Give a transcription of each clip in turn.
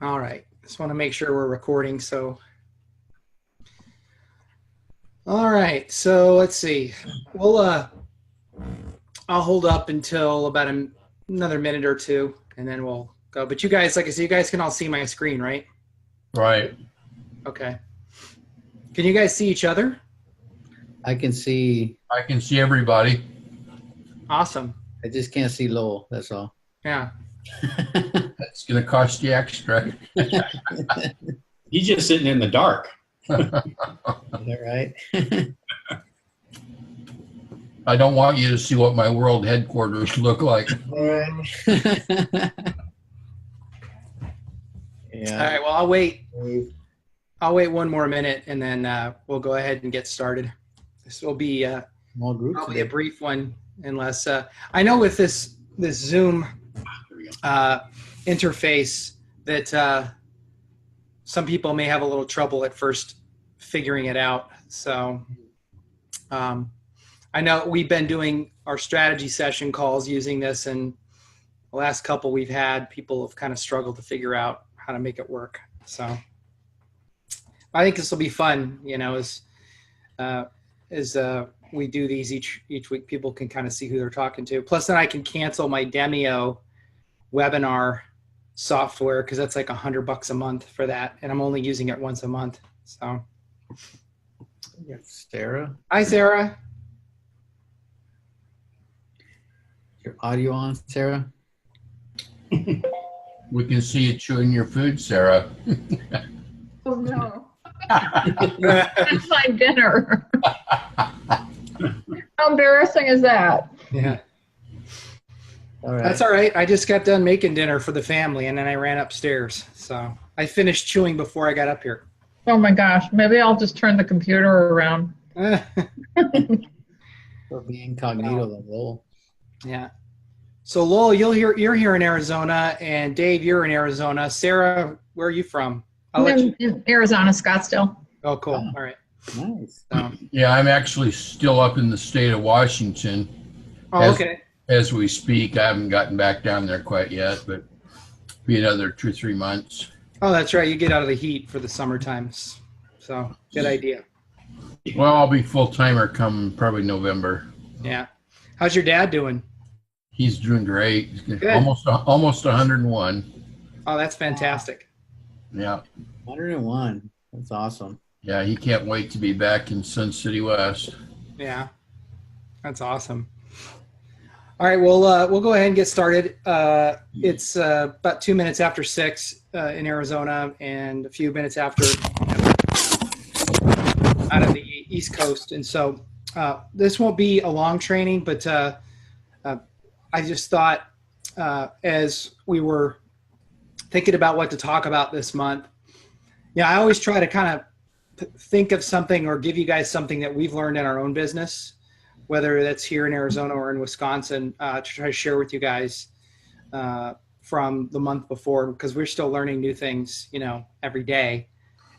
All right. Just want to make sure we're recording. So, all right. So let's see. We'll I'll hold up until about another minute or two, and then we'll go. But you guys, like I said, you guys can all see my screen, right? Right. Okay. Can you guys see each other? I can see. I can see everybody. Awesome. I just can't see Lowell. That's all. Yeah. It's going to cost you extra. He's just sitting in the dark. Is that right? I don't want you to see what my world headquarters look like. All right. Yeah. All right. Well, I'll wait one more minute, and then we'll go ahead and get started. This will be Small group probably today. a brief one, unless I know with this Zoom interface that some people may have a little trouble at first figuring it out. So I know we've been doing our strategy session calls using this, and the last couple we've had, people have kind of struggled to figure out how to make it work. So I think this will be fun, as we do these each week, people can kind of see who they're talking to. Plus then I can cancel my Demio webinar software, because that's like $100 a month for that, and I'm only using it once a month. So Sarah, hi, Sarah. your audio on, Sarah? We can see you chewing your food, Sarah. Oh no. That's my dinner. How embarrassing is that? Yeah, All right. that's all right. I just got done making dinner for the family, and then I ran upstairs. So I finished chewing before I got up here. Oh my gosh. Maybe I'll just turn the computer around. Or be incognito, then Lowell. Yeah. So Lowell, you're here in Arizona, and Dave, you're in Arizona. Sarah, where are you from? I'll let you. In Arizona, Scottsdale. Oh, cool. All right. Nice. So, Yeah, I'm actually still up in the state of Washington. oh, okay. As we speak, I haven't gotten back down there quite yet, but be another 2 or 3 months. Oh, that's right. You get out of the heat for the summer times. So good idea. Well, I'll be full-timer come probably November. Yeah. How's your dad doing? He's doing great. Good. Almost 101. Oh, that's fantastic. Yeah. 101. That's awesome. Yeah, he can't wait to be back in Sun City West. Yeah. That's awesome. All right. Well, we'll go ahead and get started. It's about 2 minutes after 6 in Arizona, and a few minutes after out of the East Coast. And so this won't be a long training, but I just thought as we were thinking about what to talk about this month, I always try to kind of think of something or give you guys something that we've learned in our own business, whether that's here in Arizona or in Wisconsin, to try to share with you guys from the month before, because we're still learning new things, every day.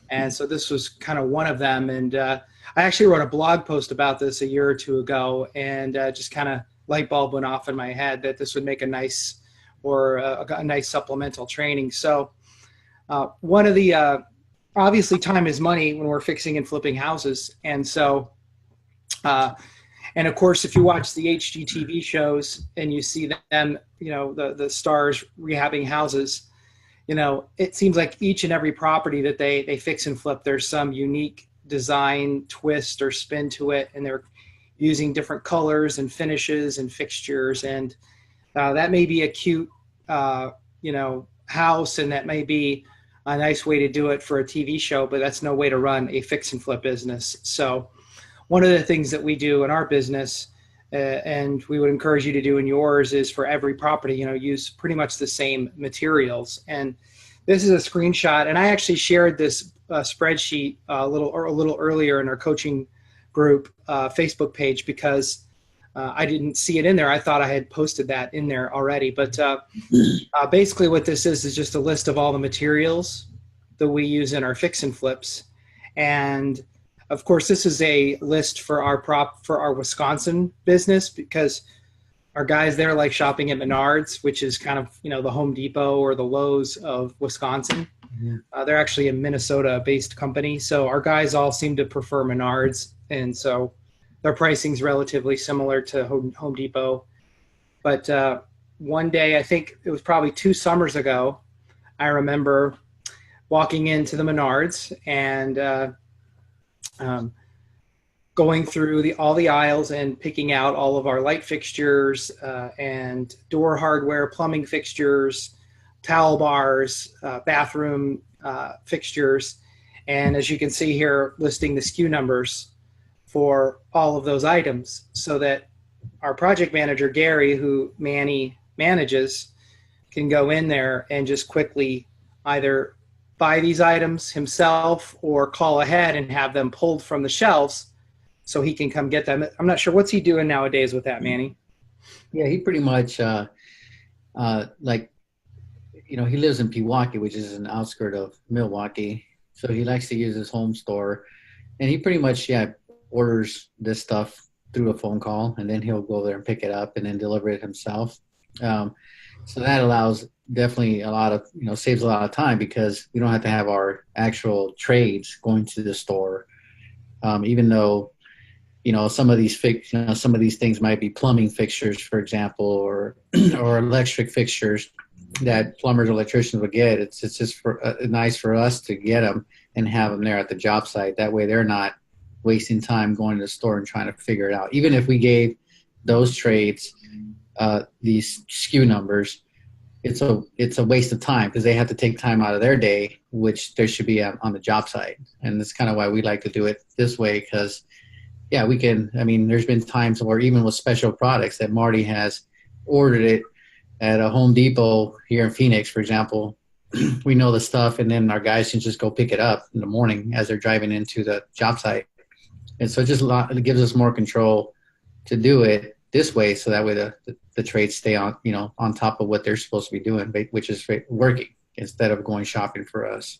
And so this was kind of one of them. And I actually wrote a blog post about this a year or two ago, and just kind of light bulb went off in my head that this would make a nice supplemental training. So one of the obviously time is money when we're fixing and flipping houses. And so, and of course, if you watch the HGTV shows and you see them, the stars rehabbing houses, it seems like each and every property that they fix and flip, there's some unique design twist or spin to it. And they're using different colors and finishes and fixtures. And that may be a cute, house, and that may be a nice way to do it for a TV show, but that's no way to run a fix and flip business. So one of the things that we do in our business, and we would encourage you to do in yours, is for every property, use pretty much the same materials. And this is a screenshot, and I actually shared this spreadsheet a little earlier in our coaching group Facebook page, because I didn't see it in there. I thought I had posted that in there already. But basically what this is just a list of all the materials that we use in our fix and flips. And of course, this is a list for our Wisconsin business, because our guys there like shopping at Menards, which is kind of, you know, the Home Depot or the Lowe's of Wisconsin. Mhm. They're actually a Minnesota-based company, so our guys all seem to prefer Menards, and so their pricing's relatively similar to Home Depot. But one day, I think it was probably 2 summers ago, I remember walking into the Menards and going through all the aisles and picking out all of our light fixtures and door hardware, plumbing fixtures, towel bars, bathroom fixtures. And as you can see here, listing the SKU numbers for all of those items so that our project manager, Gary, who Manny manages, can go in there and just quickly either buy these items himself or call ahead and have them pulled from the shelves so he can come get them. I'm not sure what's he doing nowadays with that, Manny. Yeah, he pretty much like, you know, he lives in Pewaukee, which is an outskirt of Milwaukee. So he likes to use his home store, and he pretty much orders this stuff through a phone call, and then he'll go there and pick it up and then deliver it himself. So that allows definitely a lot of, you know, saves a lot of time because we don't have to have our actual trades going to the store. Even though, you know, some of these things might be plumbing fixtures, for example, or or electric fixtures that plumbers or electricians would get. It's just nice for us to get them and have them there at the job site. That way they're not wasting time going to the store and trying to figure it out. Even if we gave those trades these SKU numbers, it's a waste of time because they have to take time out of their day, which there should be on the job site. And that's kind of why we like to do it this way because, we can. I mean, there's been times where even with special products that Marty has ordered it at a Home Depot here in Phoenix, for example. We know the stuff, and then our guys can just go pick it up in the morning as they're driving into the job site. And so it gives us more control to do it this way, so that way the trades stay on, you know, on top of what they're supposed to be doing, which is working instead of going shopping for us.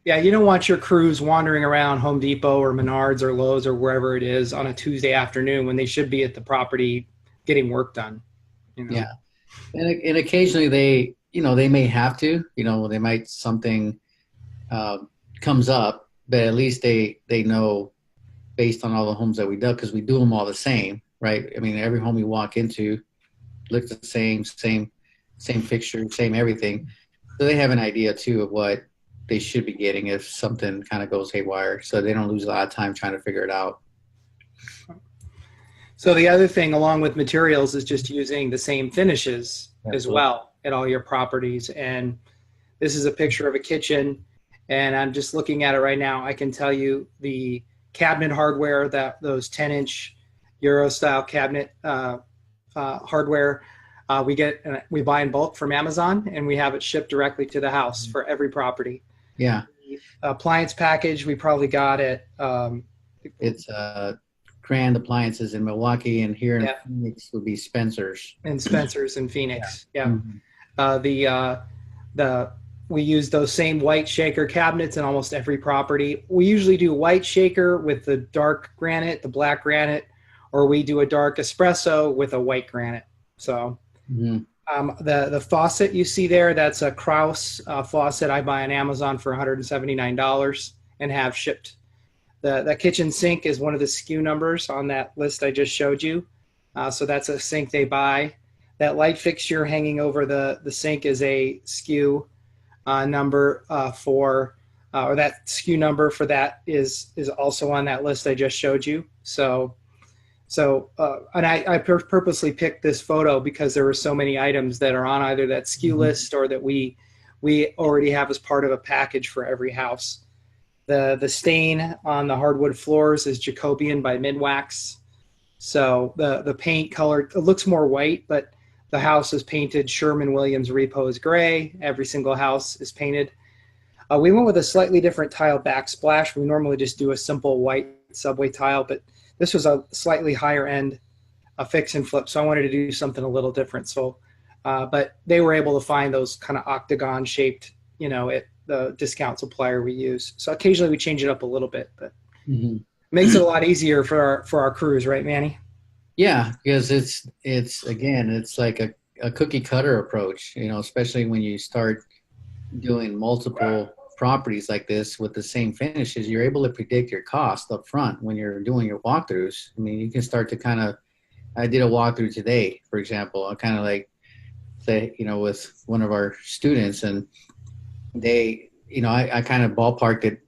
Yeah, you don't want your crews wandering around Home Depot or Menards or Lowe's or wherever it is on a Tuesday afternoon when they should be at the property getting work done. You know? Yeah, and occasionally they may have to, they might something comes up, but at least they know based on all the homes that we do, because we do them all the same, right? I mean, every home you walk into looks the same fixture, same everything. So they have an idea too of what they should be getting if something kind of goes haywire, so they don't lose a lot of time trying to figure it out. So the other thing along with materials is just using the same finishes as well at all your properties. And this is a picture of a kitchen, and I'm just looking at it right now. I can tell you the cabinet hardware, that those 10-inch Euro style cabinet hardware, we buy in bulk from Amazon, and we have it shipped directly to the house for every property. Yeah. The appliance package we probably got at it's Grand Appliances in Milwaukee, and here in Yeah. Phoenix would be Spencer's. and Spencer's in Phoenix. Yeah. We use those same white shaker cabinets in almost every property. We usually do white shaker with the dark granite, the black granite, or we do a dark espresso with a white granite. So the faucet you see there, that's a Kraus faucet I buy on Amazon for $179 and have shipped. The kitchen sink is one of the SKU numbers on that list I just showed you. So that's a sink they buy. That light fixture hanging over the sink is a SKU number or that SKU number for that is also on that list I just showed you. And I purposely picked this photo because there were so many items that are on either that SKU list or that we already have as part of a package for every house. The stain on the hardwood floors is Jacobian by Midwax. So the paint color, it looks more white, but the house is painted Sherman-Williams Repose gray. Every single house is painted. We went with a slightly different tile backsplash. We normally just do a simple white subway tile, but this was a slightly higher end, a fix and flip. So I wanted to do something a little different. So, but they were able to find those kind of octagon shaped, at the discount supplier we use. So occasionally we change it up a little bit, but makes it a lot easier for our crews, right, Manny? Yeah, because it's like a cookie cutter approach, especially when you start doing multiple properties like this with the same finishes, you're able to predict your cost up front when you're doing your walkthroughs. I mean, you can start to I did a walkthrough today, for example. I kind of like say, with one of our students, and they, I kind of ballparked it,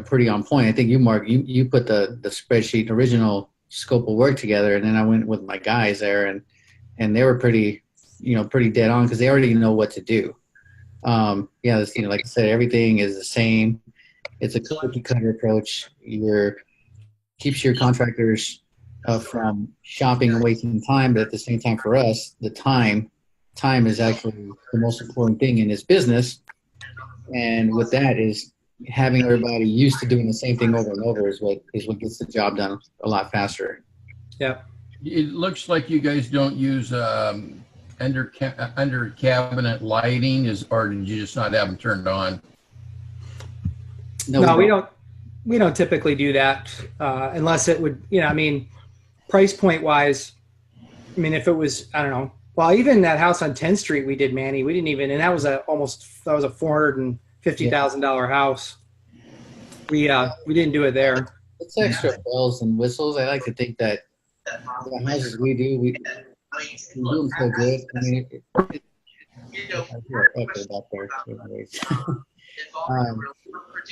pretty on point. I think you, Mark, you put the spreadsheet original scope of work together, and then I went with my guys there, and they were pretty dead on because they already know what to do. Yeah, like I said, everything is the same. It's a cookie cutter approach. Keeps your contractors from shopping and wasting time, but at the same time, for us, the time is actually the most important thing in this business. And with that is having everybody used to doing the same thing over and over is what gets the job done a lot faster. Yeah. It looks like you guys don't use under cabinet lighting, or did you just not have them turned on? No, we don't typically do that unless it would, price point wise. I mean, if it was, I don't know. Well, even that house on 10th Street we did, Manny, we didn't even, and that was a $450,000 house. We didn't do it there. It's extra bells and whistles. I like to think that the houses we do, we do them so good. I mean, or do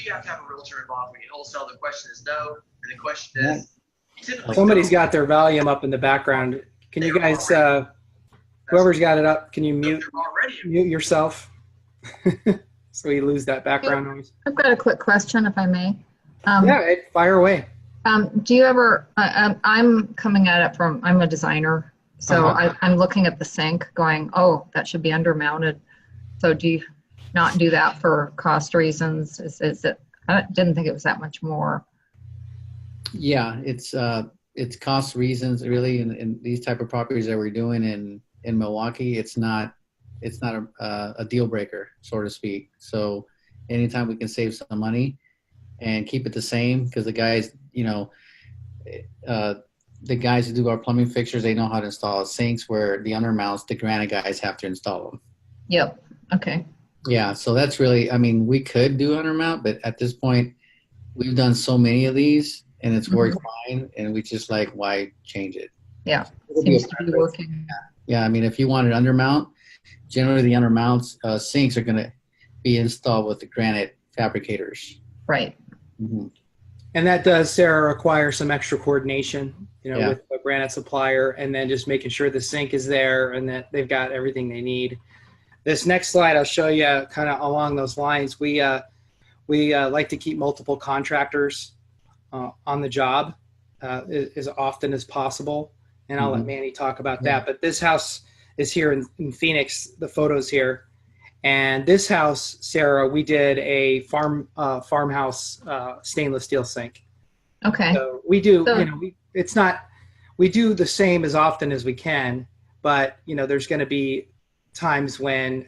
you have to have a realtor involved when you wholesale? The question is no. And the question is, somebody's got their volume up in the background. Can you guys, whoever's got it up, can you mute yourself so you lose that background noise? I've got a quick question, if I may. Yeah, fire away. Do you ever, I'm coming at it from, I'm a designer, so I'm looking at the sink going, oh, that should be undermounted. So do you not do that for cost reasons? Is it, I didn't think it was that much more. Yeah, it's cost reasons really, in these type of properties that we're doing in Milwaukee. It's not a deal breaker, so to speak. So anytime we can save some money and keep it the same, because the guys, the guys who do our plumbing fixtures, they know how to install sinks, where the undermounts, the granite guys have to install them. Yep. Okay. Yeah, so that's really, I mean, we could do undermount, but at this point, we've done so many of these and it's worked fine, and we just like, why change it? Yeah, seems to be working. Yeah, I mean, if you wanted undermount, generally the undermounts sinks are going to be installed with the granite fabricators. Right. Mm-hmm. And that does, Sarah, require some extra coordination, with the granite supplier, and then just making sure the sink is there and that they've got everything they need. This next slide, I'll show you kind of along those lines. We like to keep multiple contractors on the job as often as possible. And I'll let Manny talk about that. But this house is here in Phoenix, the photos here. And this house, Sarah, we did a farmhouse stainless steel sink. Okay. So we do, we do the same as often as we can, but there's going to be times when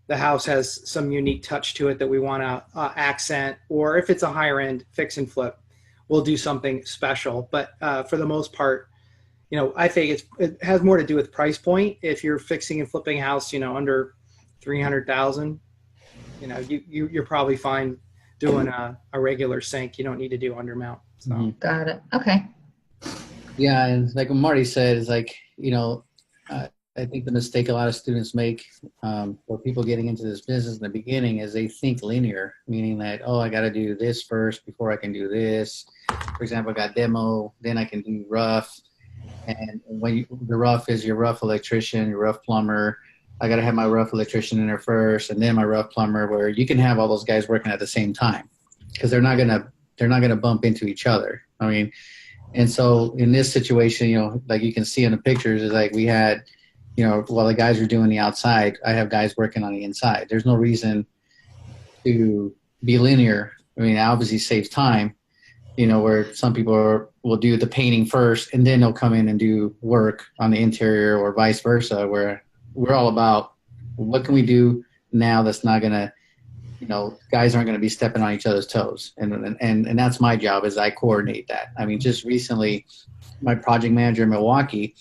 the house has some unique touch to it that we want to accent, or if it's a higher end fix and flip, we'll do something special. But for the most part, I think it has more to do with price point. If you're fixing and flipping a house, under 300,000, you're probably fine doing a regular sink. You don't need to do undermount. So. Got it. Okay. Yeah, and like what Marty said, is like, I think the mistake a lot of students make, or people getting into this business in the beginning, is they think linear, meaning that, oh, I got to do this first before I can do this. For example, I got demo, then I can do rough. And when the rough is your rough electrician, your rough plumber, I got to have my rough electrician in there first, and then my rough plumber, where you can have all those guys working at the same time, because they're not gonna bump into each other. I mean, and so in this situation, like you can see in the pictures, is like we had, while the guys are doing the outside, I have guys working on the inside. There's no reason to be linear. I mean, it obviously saves time, where some people will do the painting first and then they'll come in and do work on the interior, or vice versa, where we're all about what can we do now that's not going to guys aren't going to be stepping on each other's toes. And that's my job, is I coordinate that. I mean, just recently, my project manager in Milwaukee,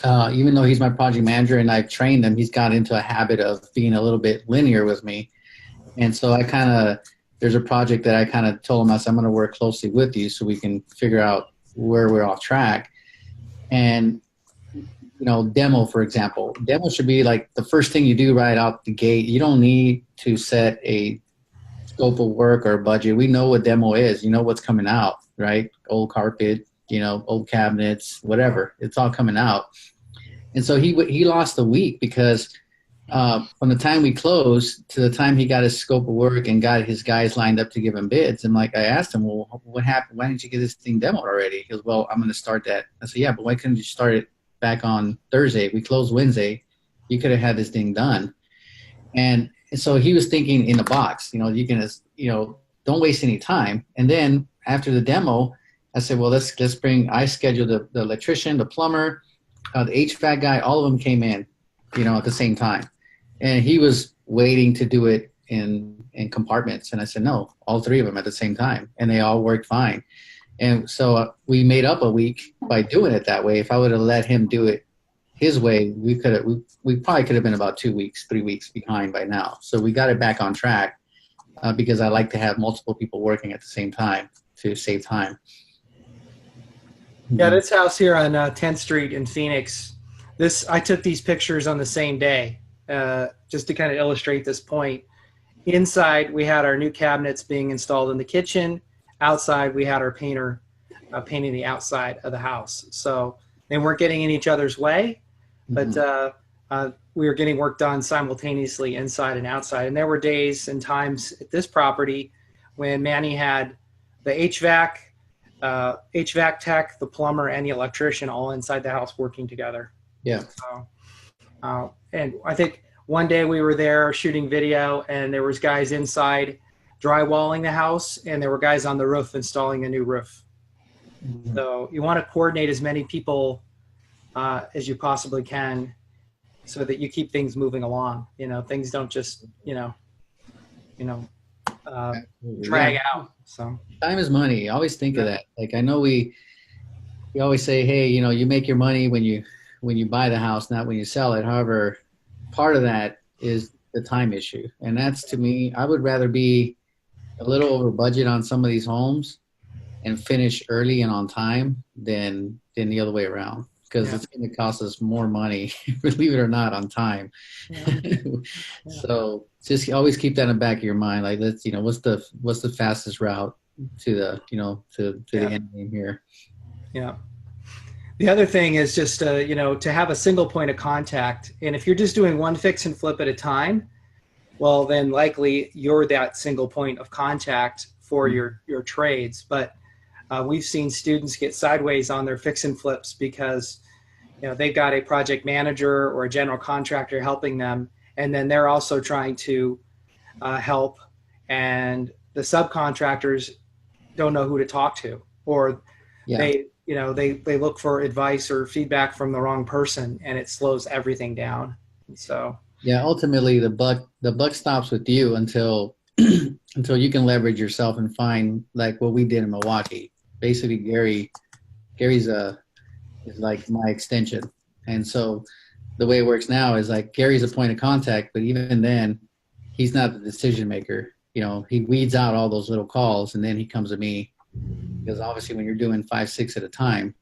even though he's my project manager and I've trained him, he's got into a habit of being a little bit linear with me. And so there's a project that I kind of told him, I said, I'm going to work closely with you so we can figure out where we're off track. And, demo, for example, demo should be like the first thing you do right out the gate. You don't need to set a scope of work or a budget. We know what demo is. You know what's coming out, right? Old carpet, old cabinets, whatever. It's all coming out. And so he lost a week because from the time we closed to the time he got his scope of work and got his guys lined up to give him bids. And I asked him, well, what happened? Why didn't you get this thing demoed already? He goes, well, I'm going to start that. I said, yeah, but why couldn't you start it back on Thursday? We closed Wednesday. You could have had this thing done. And so he was thinking in the box, you can, don't waste any time. And then after the demo, I said, well, I scheduled the electrician, the plumber, the HVAC guy, all of them came in, at the same time. And he was waiting to do it in compartments. And I said, no, all three of them at the same time. And they all worked fine. And so we made up a week by doing it that way. If I would have let him do it his way, we probably could have been about 2 weeks, 3 weeks behind by now. So we got it back on track because I like to have multiple people working at the same time to save time. Yeah, this house here on 10th Street in Phoenix, I took these pictures on the same day just to kind of illustrate this point. Inside, we had our new cabinets being installed in the kitchen. Outside, we had our painter painting the outside of the house. So they weren't getting in each other's way, but we were getting work done simultaneously inside and outside. And there were days and times at this property when Manny had the HVAC tech, the plumber, and the electrician all inside the house working together. Yeah. So, and I think one day we were there shooting video, and there was guys inside drywalling the house, and there were guys on the roof installing a new roof. Mm-hmm. So you want to coordinate as many people as you possibly can, so that you keep things moving along. Things don't just drag out. So time is money. I always think of that. Like, I know we always say, hey, you make your money when you buy the house, not when you sell it. However, part of that is the time issue. And that's, to me, I would rather be a little over budget on some of these homes and finish early and on time than the other way around. Because it's going to cost us more money, believe it or not, on time. Yeah. So just always keep that in the back of your mind. Like, what's the fastest route to the the end game here. Yeah. The other thing is just to have a single point of contact. And if you're just doing one fix and flip at a time, well, then likely you're that single point of contact for your trades. But we've seen students get sideways on their fix and flips because they've got a project manager or a general contractor helping them, and then they're also trying to help, and the subcontractors don't know who to talk to, or they look for advice or feedback from the wrong person, and it slows everything down. So ultimately the buck stops with you until you can leverage yourself and find, like what we did in Milwaukee. Basically, Gary's is like my extension, and so the way it works now is like Gary's a point of contact, but even then, he's not the decision maker. He weeds out all those little calls, and then he comes to me, because obviously when you're doing 5, 6 at a time,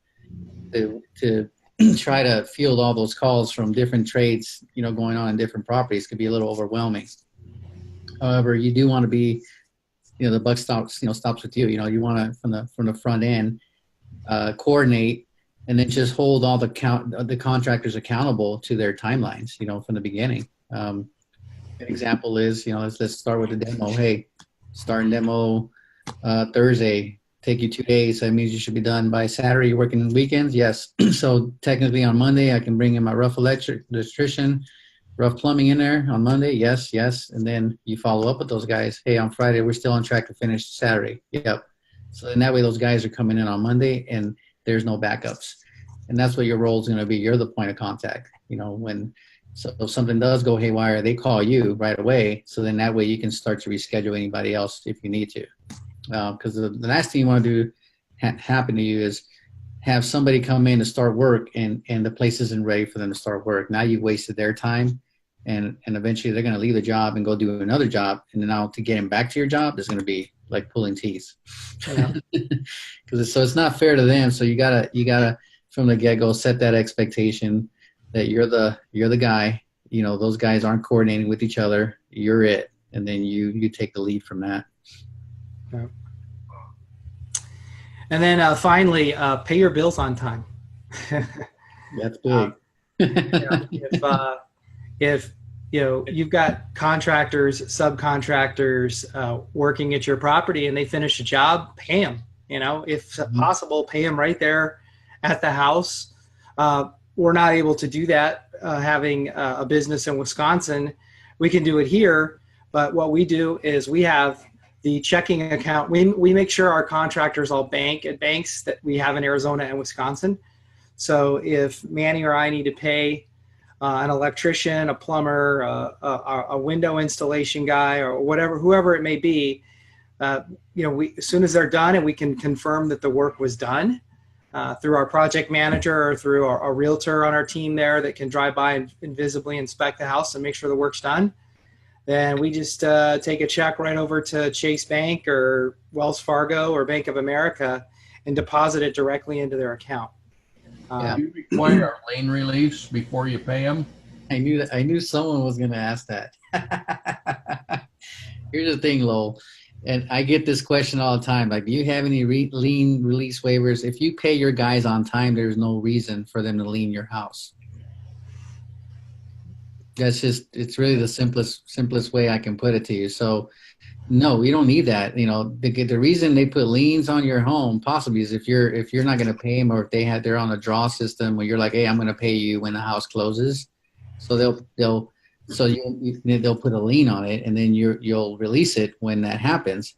to try to field all those calls from different trades, going on in different properties could be a little overwhelming. However, you do want to be, the buck stops with you. You want to from the front end coordinate, and then just hold all the contractors accountable to their timelines. From the beginning. An example is, let's start with the demo. Hey, starting demo Thursday. Take you 2 days. That means you should be done by Saturday. You're working weekends? Yes. So technically on Monday, I can bring in my rough electrician, rough plumbing in there on Monday. Yes. And then you follow up with those guys. Hey, on Friday, we're still on track to finish Saturday. Yep. So then that way those guys are coming in on Monday and there's no backups. And that's what your role is going to be. You're the point of contact. When So if something does go haywire, they call you right away. So then that way you can start to reschedule anybody else if you need to. Because the last thing you want to do happen to you is have somebody come in to start work and the place isn't ready for them to start work. Now you've wasted their time, and eventually they're going to leave the job and go do another job. And then now to get them back to your job is going to be like pulling teeth. Yeah. So it's not fair to them. So you gotta from the get-go set that expectation that you're the guy. You know, those guys aren't coordinating with each other. You're it, and then you take the lead from that. Yeah. And then finally, pay your bills on time. That's big. If you know you've got contractors, subcontractors working at your property, and they finish a job, pay them. You know, if possible, pay them right there at the house. We're not able to do that having a business in Wisconsin. We can do it here, but what we do is we have the checking account. We make sure our contractors all bank at banks that we have in Arizona and Wisconsin. So if Manny or I need to pay an electrician, a plumber, a window installation guy, or whatever, whoever it may be, you know, as soon as they're done and we can confirm that the work was done through our project manager or through a realtor on our team there that can drive by and visibly inspect the house and make sure the work's done, then we just take a check right over to Chase Bank or Wells Fargo or Bank of America and deposit it directly into their account. Do you require lane release before you pay them? I knew someone was going to ask that. Here's the thing, Lowell, and I get this question all the time. Like, do you have any lien release waivers? If you pay your guys on time, there's no reason for them to lien your house. It's really the simplest way I can put it to you. So no, we don't need that. You know, the reason they put liens on your home possibly is if you're not going to pay them, or if they're on a draw system where you're like, hey, I'm going to pay you when the house closes. So they'll put a lien on it, and then you'll release it when that happens.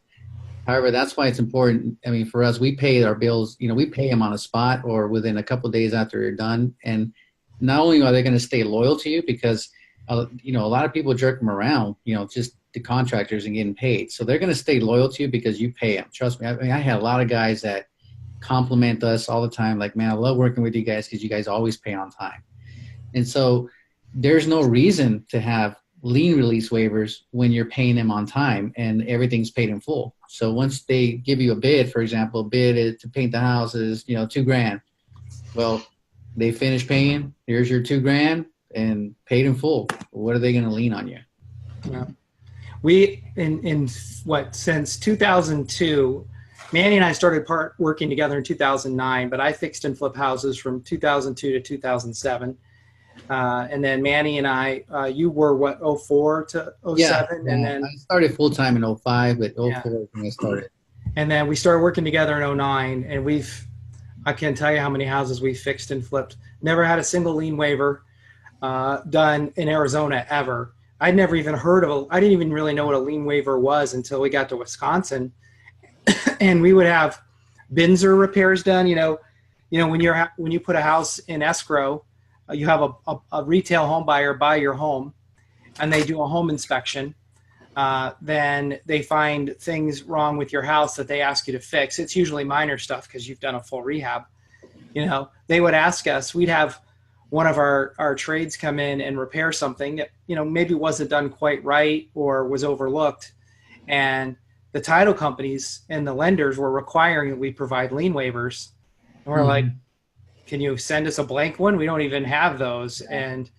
However, that's why it's important. I mean, for us, we pay our bills. You know, we pay them on the spot or within a couple of days after you're done. And not only are they going to stay loyal to you because you know, a lot of people jerk them around, you know, just the contractors and getting paid. So they're going to stay loyal to you because you pay them. Trust me. I mean, I had a lot of guys that compliment us all the time. Like, man, I love working with you guys because you guys always pay on time. And so there's no reason to have lien release waivers when you're paying them on time and everything's paid in full. So once they give you a bid, for example, bid is to paint the house is, you know, $2,000. Well, they finish paying, here's your $2,000 and paid in full. What are they going to lien on you? Yeah. We, since 2002, Manny and I started working together in 2009, but I fixed and flip houses from 2002 to 2007. And then Manny and I, you were 04 to 07? Yeah, and then I started full time in 05, but 04 is when I started. And then we started working together in 09, and I can't tell you how many houses we fixed and flipped. Never had a single lien waiver done in Arizona ever. I'd never even heard of I didn't even really know what a lien waiver was until we got to Wisconsin. And we would have Binzer repairs done. You know, when you put a house in escrow, you have a retail home buyer buy your home, and they do a home inspection. Then they find things wrong with your house that they ask you to fix. It's usually minor stuff because you've done a full rehab. You know, they would ask us, we'd have one of our trades come in and repair something that, you know, maybe wasn't done quite right or was overlooked. And the title companies and the lenders were requiring that we provide lien waivers. And we're like, can you send us a blank one? We don't even have those. And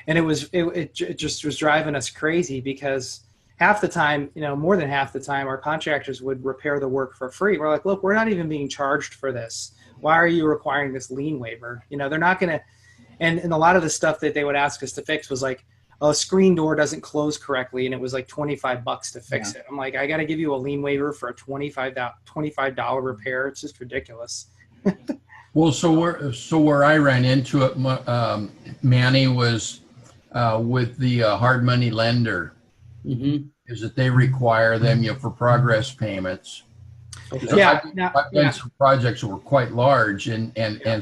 it just was driving us crazy because half the time, you know, more than half the time, our contractors would repair the work for free. We're like, look, we're not even being charged for this. Why are you requiring this lien waiver? You know, they're not going to, and a lot of the stuff that they would ask us to fix was like, oh, a screen door doesn't close correctly, and it was like $25 to fix it. I'm like, I got to give you a lien waiver for a $25 repair. It's just ridiculous. Well, so where I ran into it, Manny, was with the hard money lender. Mm-hmm. Is that they require them, you know, for progress payments. So Yeah, I've done some projects that were quite large, and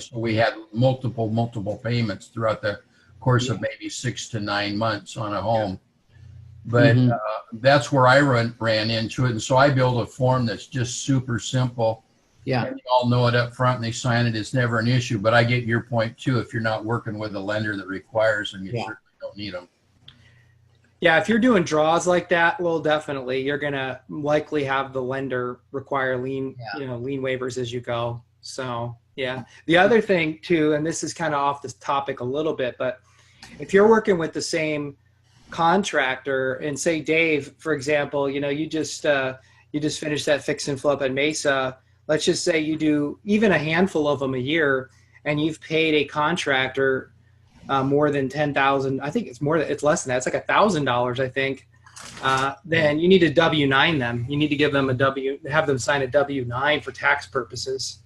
so we had multiple payments throughout the course of maybe 6 to 9 months on a home. But that's where I ran into it. And so I built a form that's just super simple. Yeah. And you all know it up front and they sign it. It's never an issue. But I get your point too. If you're not working with a lender that requires them, you certainly don't need them. Yeah, if you're doing draws like that, well, definitely you're gonna likely have the lender require lien waivers as you go. So yeah, the other thing too, and this is kind of off this topic a little bit, but if you're working with the same contractor and say Dave, for example, you just finished that fix and flip at Mesa. Let's just say you do even a handful of them a year, and you've paid a contractor more than 10,000. I think it's less than that. It's like $1,000, I think. Then you need to W-9 them. You need to give them have them sign a W-9 for tax purposes,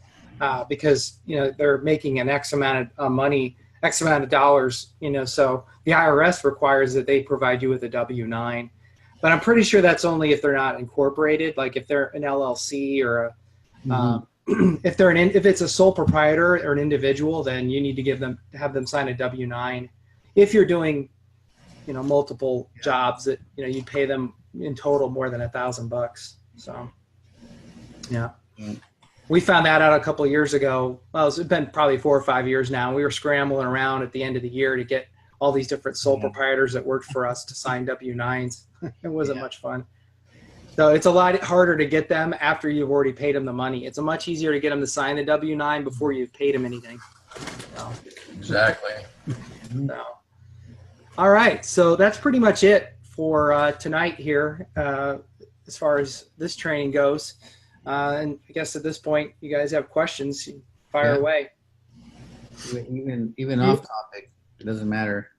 because they're making an X amount of money, X amount of dollars. So the IRS requires that they provide you with a W-9. But I'm pretty sure that's only if they're not incorporated, like if they're an LLC or if it's a sole proprietor or an individual, then you need to have them sign a W-9. If you're doing, multiple jobs that, you'd pay them in total more than $1,000. So, yeah. We found that out a couple of years ago. Well, it's been probably 4 or 5 years now. We were scrambling around at the end of the year to get all these different sole proprietors that worked for us to sign W-9s. It wasn't much fun. So it's a lot harder to get them after you've already paid them the money. It's much easier to get them to sign the W-9 before you've paid them anything. So, Exactly. so. All right. So that's pretty much it for tonight here as far as this training goes. And I guess at this point, you guys have questions, fire away. Even off topic, it doesn't matter.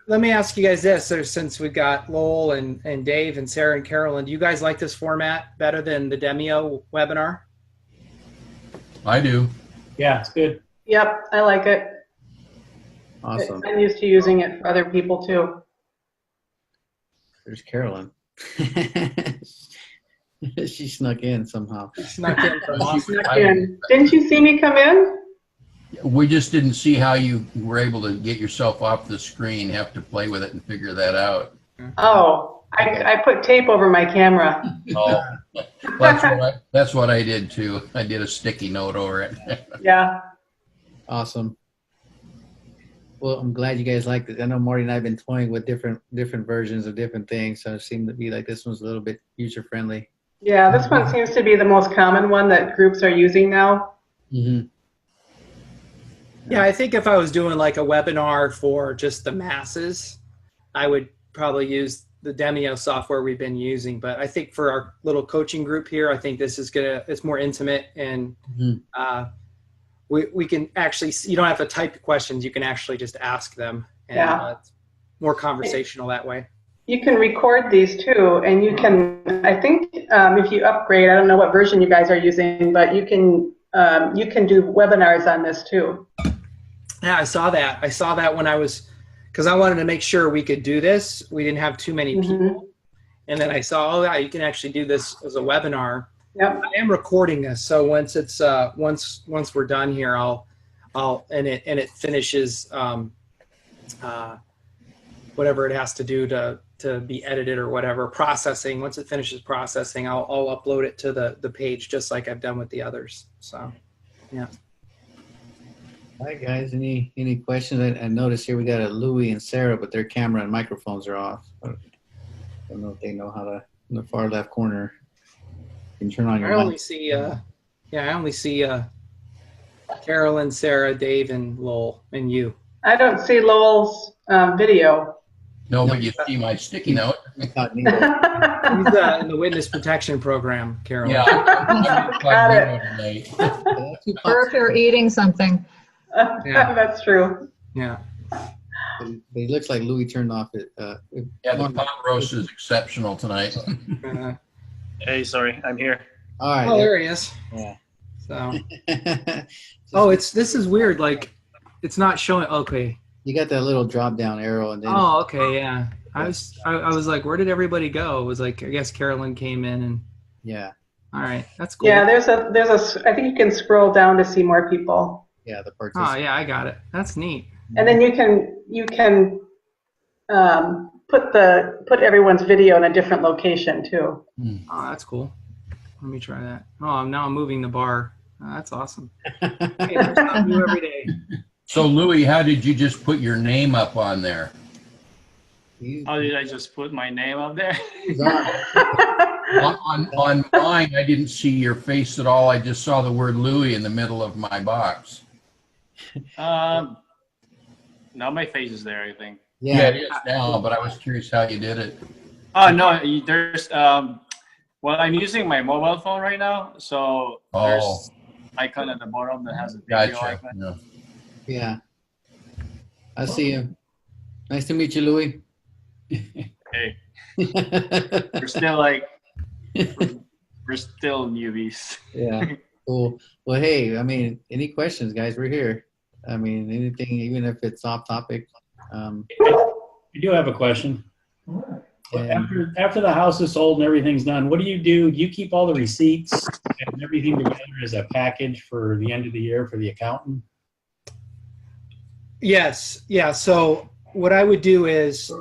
Let me ask you guys this. So since we've got Lowell and Dave and Sarah and Carolyn, do you guys like this format better than the Demio webinar? I do. Yeah, it's good. Yep, I like it. Awesome. I'm used to using it for other people too. There's Carolyn. She snuck in somehow. Snuck in from Austin. Snuck in. Didn't you see me come in? We just didn't see how you were able to get yourself off the screen, have to play with it and figure that out. Oh, I put tape over my camera. Oh, that's what I did too. I did a sticky note over it. Yeah. Awesome. Well, I'm glad you guys liked it. I know Marty and I have been toying with different versions of different things, so it seemed to be like this one's a little bit user friendly. Yeah, this one seems to be the most common one that groups are using now. Mm-hmm. Yeah, I think if I was doing like a webinar for just the masses, I would probably use the Demio software we've been using. But I think for our little coaching group here, I think this is it's more intimate, and we can actually, you don't have to type questions, you can actually just ask them, and it's more conversational that way. You can record these too, and you can, I think if you upgrade, I don't know what version you guys are using, but you can do webinars on this too. Yeah, I saw that. I saw that when because I wanted to make sure we could do this. We didn't have too many people. And then I saw, oh yeah, you can actually do this as a webinar. Yep. I am recording this, so once it's once we're done here, and it finishes whatever it has to do to be edited or whatever, processing. Once it finishes processing, I'll upload it to the page just like I've done with the others. So, yeah. All right, guys. Any questions? I noticed here we got a Louie and Sarah, but their camera and microphones are off. I don't know if they know how to. In the far left corner, you can turn on your I mic. only see Carolyn, Sarah, Dave, and Lowell, and you. I don't see Lowell's video. No, but you see my sticky note. He's in the witness protection program, Carolyn. Yeah. Got it. Or if you're eating something. Yeah. That's true. Yeah. But it looks like Louis turned off it. Yeah, the pot roast is exceptional tonight. Hey, sorry, I'm here. All right. Oh, there he is. Yeah. So. Oh, this is weird. Like, it's not showing. Okay. You got that little drop down arrow, and then. Oh, okay, yeah. I was like, where did everybody go? It was like, I guess Carolyn came in and. Yeah. All right, that's cool. Yeah, there's a. I think you can scroll down to see more people. Yeah, the participants. Oh yeah, I got it. That's neat. And then you can put everyone's video in a different location too. Oh, that's cool. Let me try that. Oh, now I'm moving the bar. Oh, that's awesome. Hey, there's something new every day. So Louis, how did you just put your name up on there? How did I just put my name up there? On mine, I didn't see your face at all. I just saw the word Louis in the middle of my box. Now my face is there, I think. Yeah, it is now, but I was curious how you did it. Oh no, there's well, I'm using my mobile phone right now, so there's icon at the bottom that has a video Gotcha. icon. Yeah. I see you. Nice to meet you, Louis. Hey, we're still like we're still newbies. Yeah. Cool. Well, hey, I mean, any questions, guys? We're here. I mean, anything, even if it's off topic. I do have a question. And After the house is sold and everything's done, what do? You keep all the receipts and everything together as a package for the end of the year for the accountant? Yes. Yeah. So what I would do is,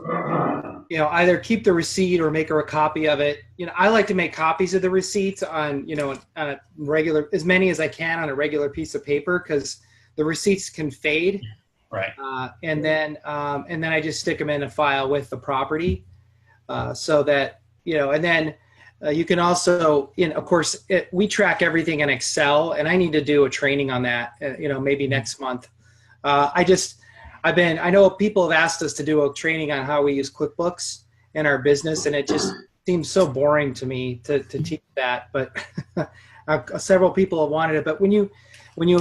either keep the receipt or make her a copy of it. I like to make copies of the receipts on a regular, as many as I can on a regular piece of paper, because the receipts can fade. Right. And then I just stick them in a file with the property, so that, and then you can also, of course, we track everything in Excel, and I need to do a training on that, maybe next month. I know people have asked us to do a training on how we use QuickBooks in our business, and it just seems so boring to me to teach that, but several people have wanted it. But when you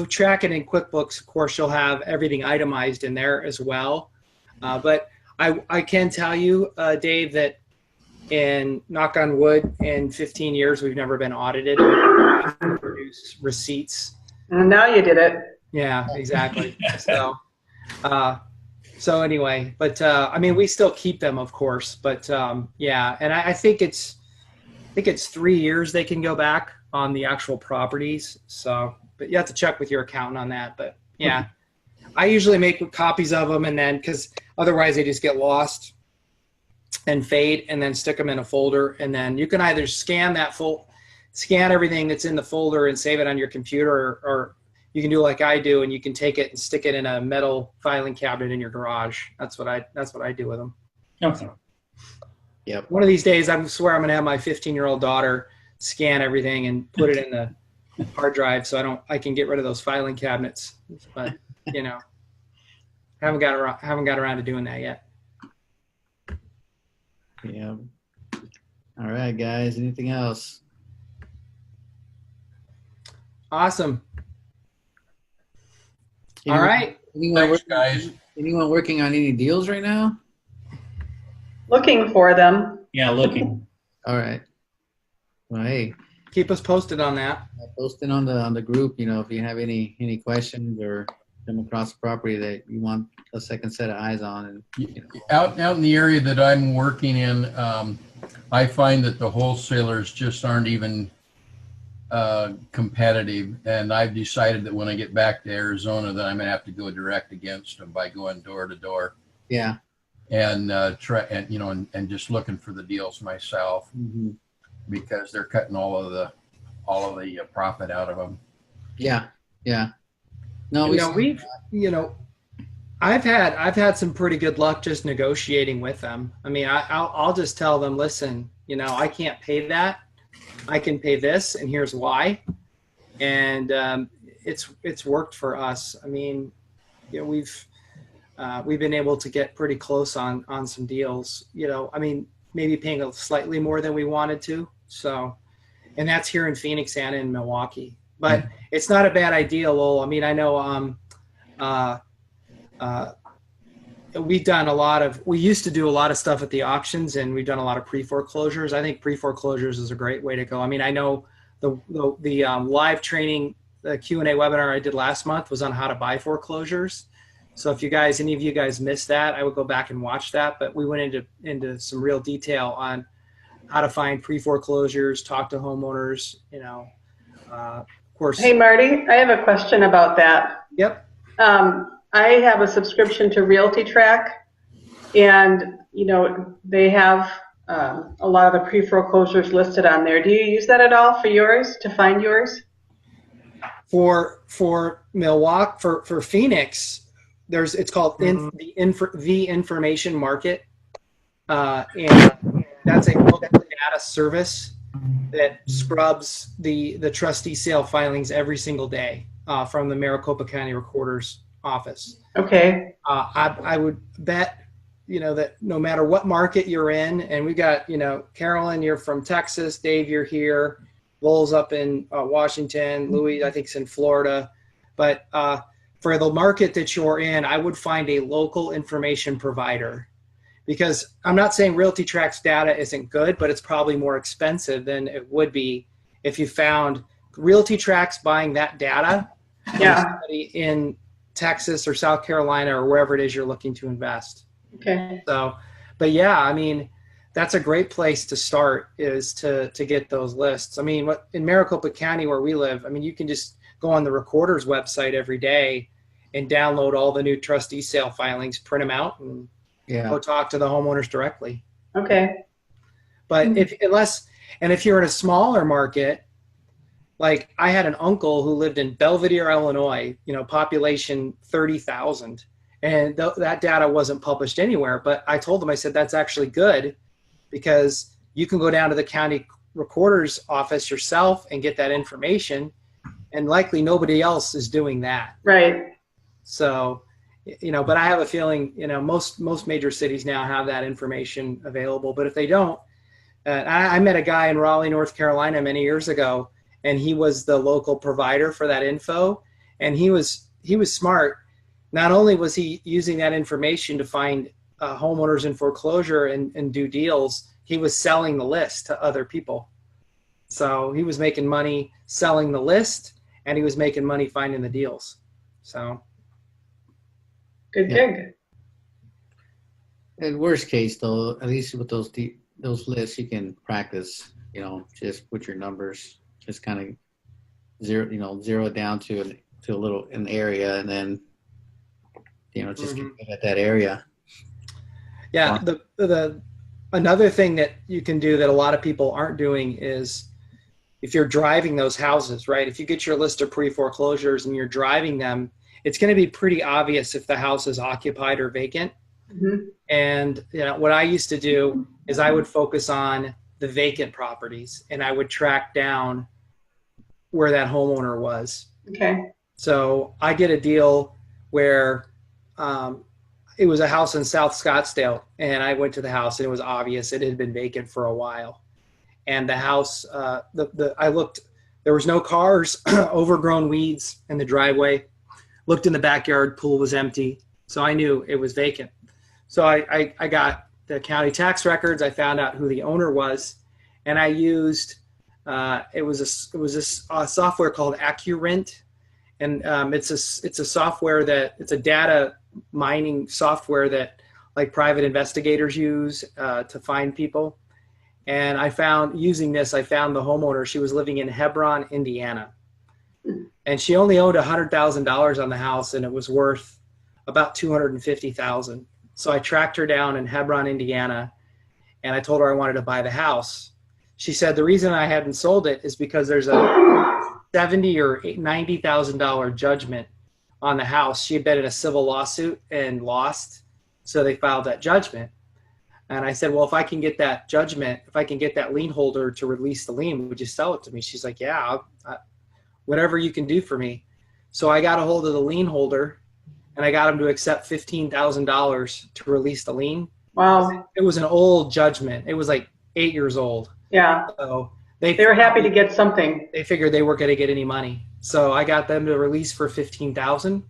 track it in QuickBooks, of course, you'll have everything itemized in there as well. But I can tell you, Dave, that in, knock on wood, in 15 years, we've never been audited. We produce receipts. And now you did it. Yeah, exactly. So anyway, but we still keep them, of course. But yeah, and I think it's 3 years they can go back on the actual properties. So, but you have to check with your accountant on that. But yeah, I usually make copies of them, and then, because otherwise they just get lost and fade, and then stick them in a folder. And then you can either scan everything that's in the folder and save it on your computer, or you can do like I do, and you can take it and stick it in a metal filing cabinet in your garage. That's what I do with them. Okay. Yep. One of these days, I swear I'm going to have my 15-year-old daughter scan everything and put it in the hard drive, so I can get rid of those filing cabinets. But haven't got around to doing that yet. Yeah. All right, guys. Anything else? Awesome. All right. Anyone working on any deals right now? Looking for them. Yeah, looking. All right. Well, hey, Keep us posted on that. posting on the group. If you have any questions or come across a property that you want a second set of eyes on, and Out in the area that I'm working in, I find that the wholesalers just aren't even competitive, and I've decided that when I get back to Arizona that I'm gonna have to go direct against them by going door to door. yeah. And try and just looking for the deals myself, because they're cutting all of the profit out of them. Yeah. No, I've had some pretty good luck just negotiating with them. I'll just tell them, listen, I can't pay that. I can pay this, and here's why. And it's worked for us. We've been able to get pretty close on some deals. Maybe paying slightly more than we wanted to. So, and that's here in Phoenix and in Milwaukee. But it's not a bad idea, Lowell. I know we used to do a lot of stuff at the auctions, and we've done a lot of pre-foreclosures. I think pre-foreclosures is a great way to go. I know the live training, the Q&A webinar I did last month was on how to buy foreclosures. So if any of you guys missed that, I would go back and watch that. But we went into some real detail on how to find pre-foreclosures, talk to homeowners, of course. Hey, Marty, I have a question about that. Yep. I have a subscription to Realty Track, and you know they have a lot of the pre-foreclosures listed on there. Do you use that at all for yours to find yours? For Milwaukee, for Phoenix, it's called the information market, and that's a local data service that scrubs the trustee sale filings every single day from the Maricopa County Recorder's office. Okay. I would bet, that no matter what market you're in, and we got, Carolyn, you're from Texas, Dave, you're here, Lowell's up in Washington, Louis, I think, is in Florida. But for the market that you're in, I would find a local information provider, because I'm not saying Realty Track's data isn't good, but it's probably more expensive than it would be if you found Realty Track's buying that data. Yeah. Somebody in Texas or South Carolina or wherever it is you're looking to invest. Okay. So, but yeah, I mean, that's a great place to start, is to get those lists. I mean, in Maricopa County where we live, I mean, you can just go on the Recorder's website every day and download all the new trustee sale filings, print them out, and go talk to the homeowners directly. Okay. But if you're in a smaller market, like I had an uncle who lived in Belvidere, Illinois, population 30,000. And that data wasn't published anywhere. But I told him, I said, that's actually good, because you can go down to the county recorder's office yourself and get that information. And likely nobody else is doing that. Right. So, but I have a feeling, most major cities now have that information available. But if they don't, I met a guy in Raleigh, North Carolina many years ago, and he was the local provider for that info. And he was smart. Not only was he using that information to find homeowners in foreclosure and do deals, he was selling the list to other people. So he was making money selling the list, and he was making money finding the deals. So good gig. In worst case, though, at least with those lists, you can practice. Just put your numbers, just kind of zero it down to an area, and then just get good at that area. Yeah. The another thing that you can do that a lot of people aren't doing is, if you're driving those houses, right? If you get your list of pre-foreclosures and you're driving them, it's going to be pretty obvious if the house is occupied or vacant. Mm-hmm. And what I used to do is I would focus on the vacant properties, and I would track down where that homeowner was. Okay. So I did a deal where it was a house in South Scottsdale, and I went to the house, and it was obvious it had been vacant for a while. And the house, I looked, there was no cars, overgrown weeds in the driveway. Looked in the backyard, pool was empty. So I knew it was vacant. So I got the county tax records. I found out who the owner was, and I used, it was a software called AccuRent. And it's a software it's a data mining software that like private investigators use to find people. And I found the homeowner. She was living in Hebron, Indiana. And she only owed $100,000 on the house, and it was worth about $250,000. So I tracked her down in Hebron, Indiana, and I told her I wanted to buy the house. She said the reason I hadn't sold it is because there's a $70,000 or $90,000 judgment on the house. She had been in a civil lawsuit and lost, so they filed that judgment. And I said, well, if I can get that judgment, if I can get that lien holder to release the lien, would you sell it to me? She's like, yeah, whatever you can do for me. So I got a hold of the lien holder, and I got him to accept $15,000 to release the lien. Wow. It was an old judgment. It was like 8 years old. Yeah. So they were happy to get something. They figured they weren't going to get any money. So I got them to release for $15,000.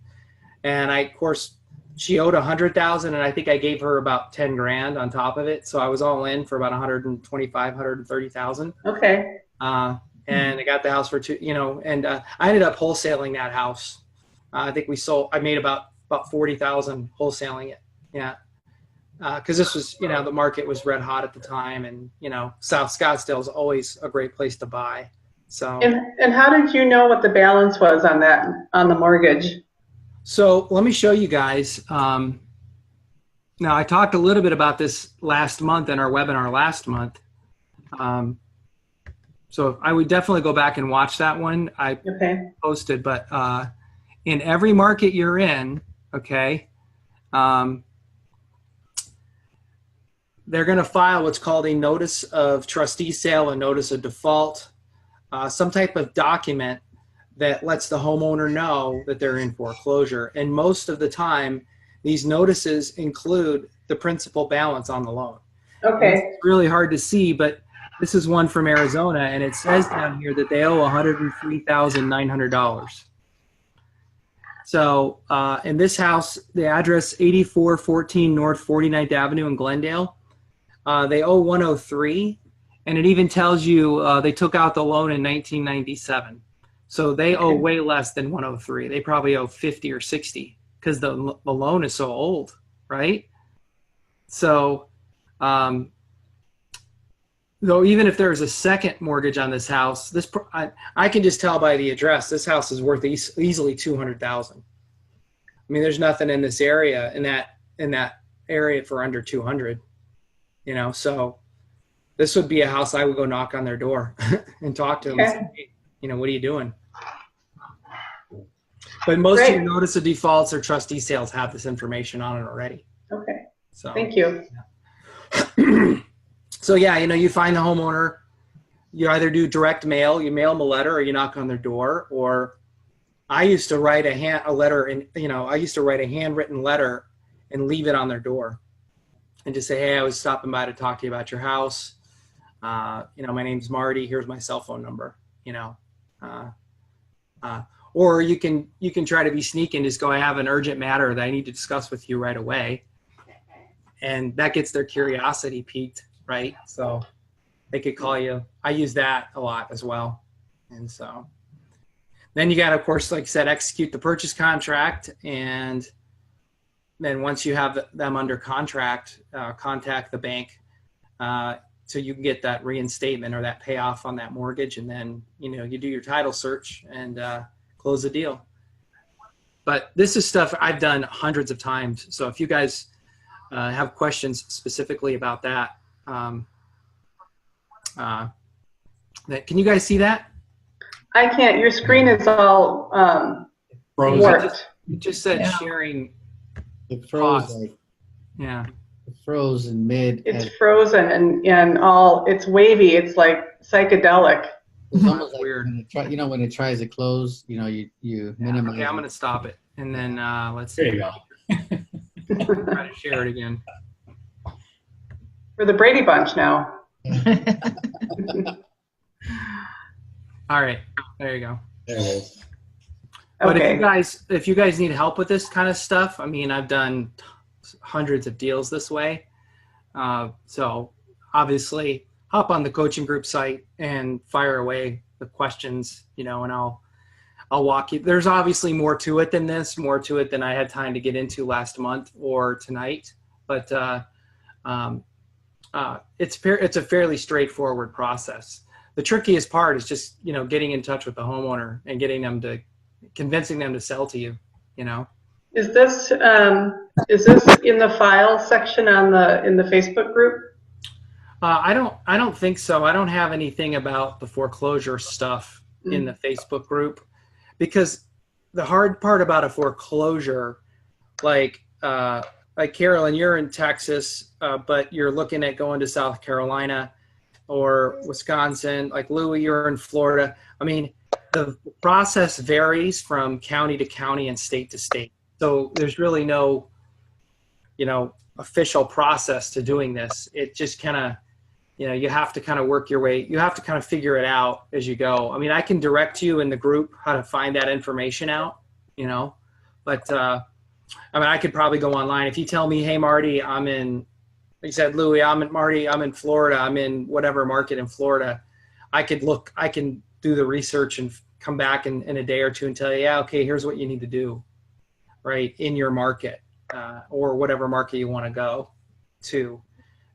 And of course, she owed $100,000, and I think I gave her about $10,000 on top of it. So I was all in for about $130,000. Okay. And I got the house for I ended up wholesaling that house. I think I made about $40,000 wholesaling it. Yeah. Because this was, the market was red hot at the time, and South Scottsdale is always a great place to buy. So. And how did you know what the balance was on the mortgage? So let me show you guys. Now, I talked a little bit about this last month in our webinar last month. So I would definitely go back and watch that one. I posted, but in every market you're in, okay, they're going to file what's called a notice of trustee sale, a notice of default, some type of document that lets the homeowner know that they're in foreclosure. And most of the time, these notices include the principal balance on the loan. Okay. It's really hard to see, but this is one from Arizona, and it says down here that they owe $103,900. So in this house, the address 8414 North 49th Avenue in Glendale, they owe 103, and it even tells you they took out the loan in 1997. So they owe way less than 103. They probably owe 50 or 60 because the loan is so old, right? So, though even if there's a second mortgage on this house, I can just tell by the address this house is worth easily $200,000. I mean, there's nothing in this area in that area for under 200. You know, so this would be a house I would go knock on their door and talk to them. And say, hey, you know, what are you doing? But most of your notice of defaults or trustee sales have this information on it already. Okay. So thank you. Yeah. So yeah, you know, you find the homeowner, you either do direct mail, you mail them a letter, or you knock on their door. Or I used to write a letter, and I used to write a handwritten letter and leave it on their door, and just say, hey, I was stopping by to talk to you about your house. My name's Marty. Here's my cell phone number. Or you can try to be sneaky and just go, I have an urgent matter that I need to discuss with you right away. And that gets their curiosity piqued, right? So they could call you. I use that a lot as well. And so then you got to, of course, like I said, execute the purchase contract. And then once you have them under contract, contact the bank so you can get that reinstatement or that payoff on that mortgage. And then, you do your title search and close the deal. But this is stuff I've done hundreds of times. So if you guys have questions specifically about that, can you guys see that? I can't. Your screen is all warped. It just said sharing. It froze. Yeah. It froze in mid. It's frozen and all. It's wavy. It's like psychedelic. It's almost like weird. When it tries to close, you minimize. Okay, I'm going to stop it. And then let's see. There you go. Try to share it again. For the Brady Bunch now. All right. There you go. There it is. But Okay. if you guys need help with this kind of stuff, I mean, I've done hundreds of deals this way. So obviously hop on the coaching group site and fire away the questions, and I'll walk you. There's obviously more to it than this, more to it than I had time to get into last month or tonight. But it's a fairly straightforward process. The trickiest part is just, getting in touch with the homeowner and convincing them to sell to you, Is this in the file section in the Facebook group? I don't think so. I don't have anything about the foreclosure stuff in the Facebook group, because the hard part about a foreclosure, like Carolyn, you're in Texas, but you're looking at going to South Carolina or Wisconsin. Like Louie, you're in Florida. I mean, the process varies from county to county and state to state. So there's really no, official process to doing this. It just kind of, you have to kind of work your way. You have to kind of figure it out as you go. I mean, I can direct you in the group how to find that information out, but I could probably go online. If you tell me, hey, Marty, I'm in, like you said, Louie, I'm in Florida. I'm in whatever market in Florida. I can do the research and come back in a day or two and tell you, yeah, okay, here's what you need to do, right, in your market or whatever market you want to go to.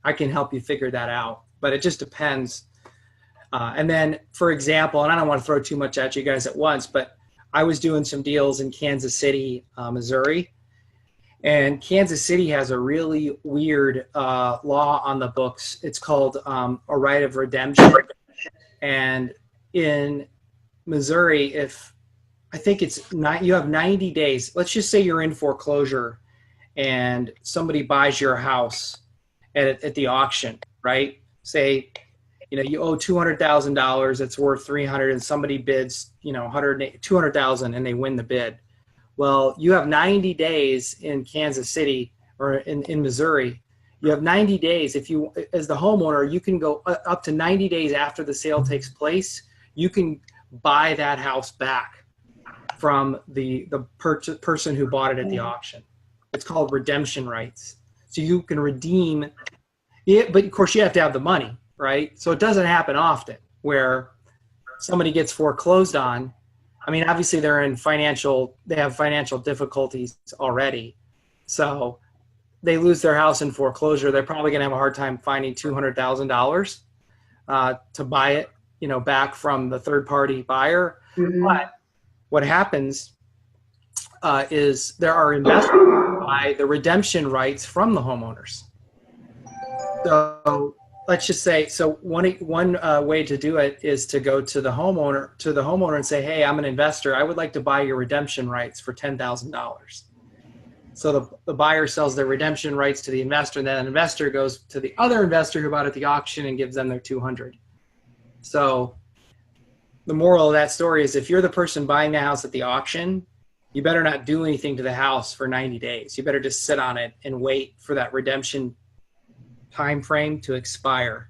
I can help you figure that out, but it just depends. And then, for example, and I don't want to throw too much at you guys at once, but I was doing some deals in Kansas City, Missouri. And Kansas City has a really weird law on the books. It's called a right of redemption. And in Missouri, if I think it's not, you have 90 days. Let's just say you're in foreclosure and somebody buys your house at the auction, right? Say, you owe $200,000. It's worth 300, and somebody bids, 200,000, and they win the bid. Well, you have 90 days in Kansas City or in Missouri. You have 90 days. If you, as the homeowner, you can go up to 90 days after the sale takes place. You can buy that house back from the person who bought it at the auction. It's called redemption rights. So you can redeem it, but of course you have to have the money, right? So it doesn't happen often where somebody gets foreclosed on. I mean, obviously they have financial difficulties already. So they lose their house in foreclosure. They're probably going to have a hard time finding $200,000 to buy it, back from the third party buyer. Mm-hmm. But what happens is there are investors who buy the redemption rights from the homeowners. So let's just say, one way to do it is to go to the homeowner and say, hey, I'm an investor. I would like to buy your redemption rights for $10,000. So the buyer sells their redemption rights to the investor, and then an investor goes to the other investor who bought at the auction and gives them their 200. So the moral of that story is if you're the person buying the house at the auction, you better not do anything to the house for 90 days. You better just sit on it and wait for that redemption time frame to expire.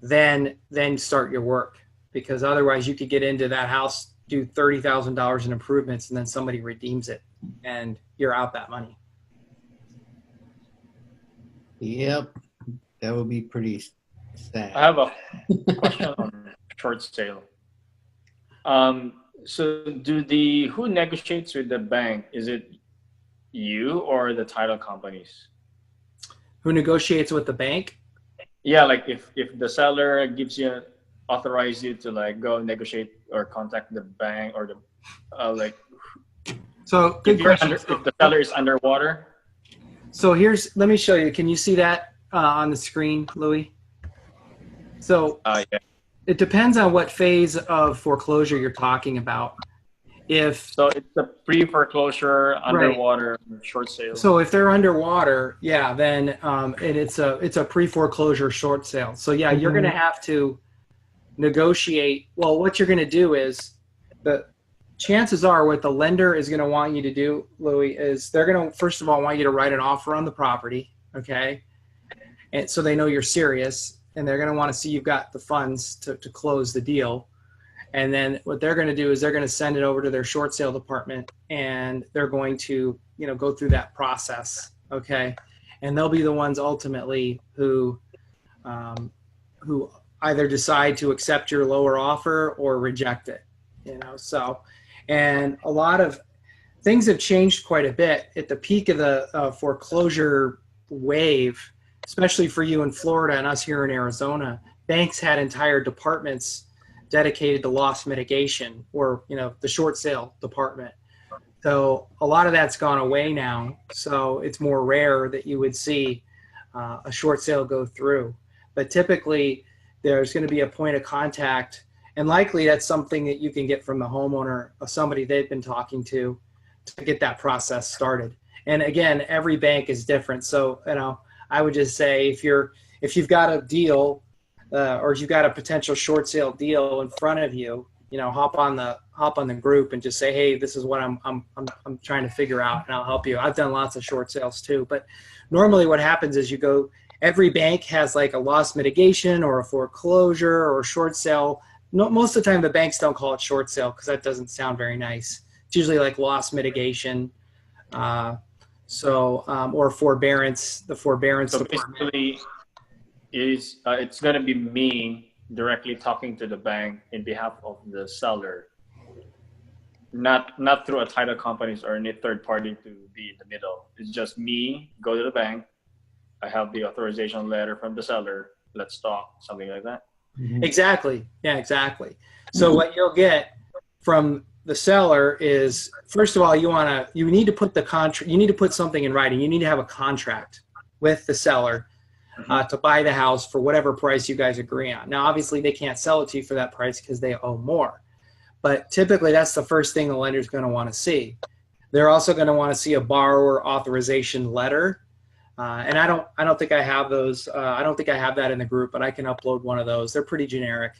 Then start your work, because otherwise you could get into that house, do $30,000 in improvements, and then somebody redeems it and you're out that money. Yep, that would be pretty sad. I have a question on short sale. So who negotiates with the bank? Is it you or the title companies? Who negotiates with the bank? Yeah, like if the seller authorize you to go negotiate or contact the bank or the So good question. If the seller is underwater. So let me show you. Can you see that on the screen, Louis? So yeah. It depends on what phase of foreclosure you're talking about. So it's a pre-foreclosure, underwater, right. Short sale. So if they're underwater, yeah, then it's a pre-foreclosure short sale. So yeah, you're going to have to negotiate. Well, what you're going to do is the chances are what the lender is going to want you to do, Louis, is they're going to first of all want you to write an offer on the property, okay? And so they know you're serious, and they're going to want to see you've got the funds to close the deal. And then what they're going to do is they're going to send it over to their short sale department, and they're going to, go through that process. Okay. And they'll be the ones ultimately who either decide to accept your lower offer or reject it, so, and a lot of things have changed quite a bit at the peak of the foreclosure wave, especially for you in Florida and us here in Arizona. Banks had entire departments dedicated to loss mitigation, or the short sale department. So a lot of that's gone away now. So it's more rare that you would see a short sale go through. But typically there's going to be a point of contact, and likely that's something that you can get from the homeowner or somebody they've been talking to get that process started. And again, every bank is different. So I would just say if you've got a deal, or if you've got a potential short sale deal in front of you, hop on the group and just say, hey, this is what I'm trying to figure out, and I'll help you. I've done lots of short sales too, but normally what happens is every bank has like a loss mitigation or a foreclosure or a short sale. Most of the time the banks don't call it short sale because that doesn't sound very nice. It's usually like loss mitigation, or forbearance. The forbearance. So department. basically, it's going to be me directly talking to the bank in behalf of the seller, not through a title companies or any third party to be in the middle. It's just me, go to the bank, I have the authorization letter from the seller, let's talk, something like that. Exactly. Yeah, exactly. So what you'll get from the seller is, first of all, you need to put the contract, you need to put something in writing. You need to have a contract with the seller to buy the house for whatever price you guys agree on. Now, obviously, they can't sell it to you for that price because they owe more. But typically, that's the first thing the lender's going to want to see. They're also going to want to see a borrower authorization letter. And I don't think I have those. I don't think I have that in the group, but I can upload one of those. They're pretty generic.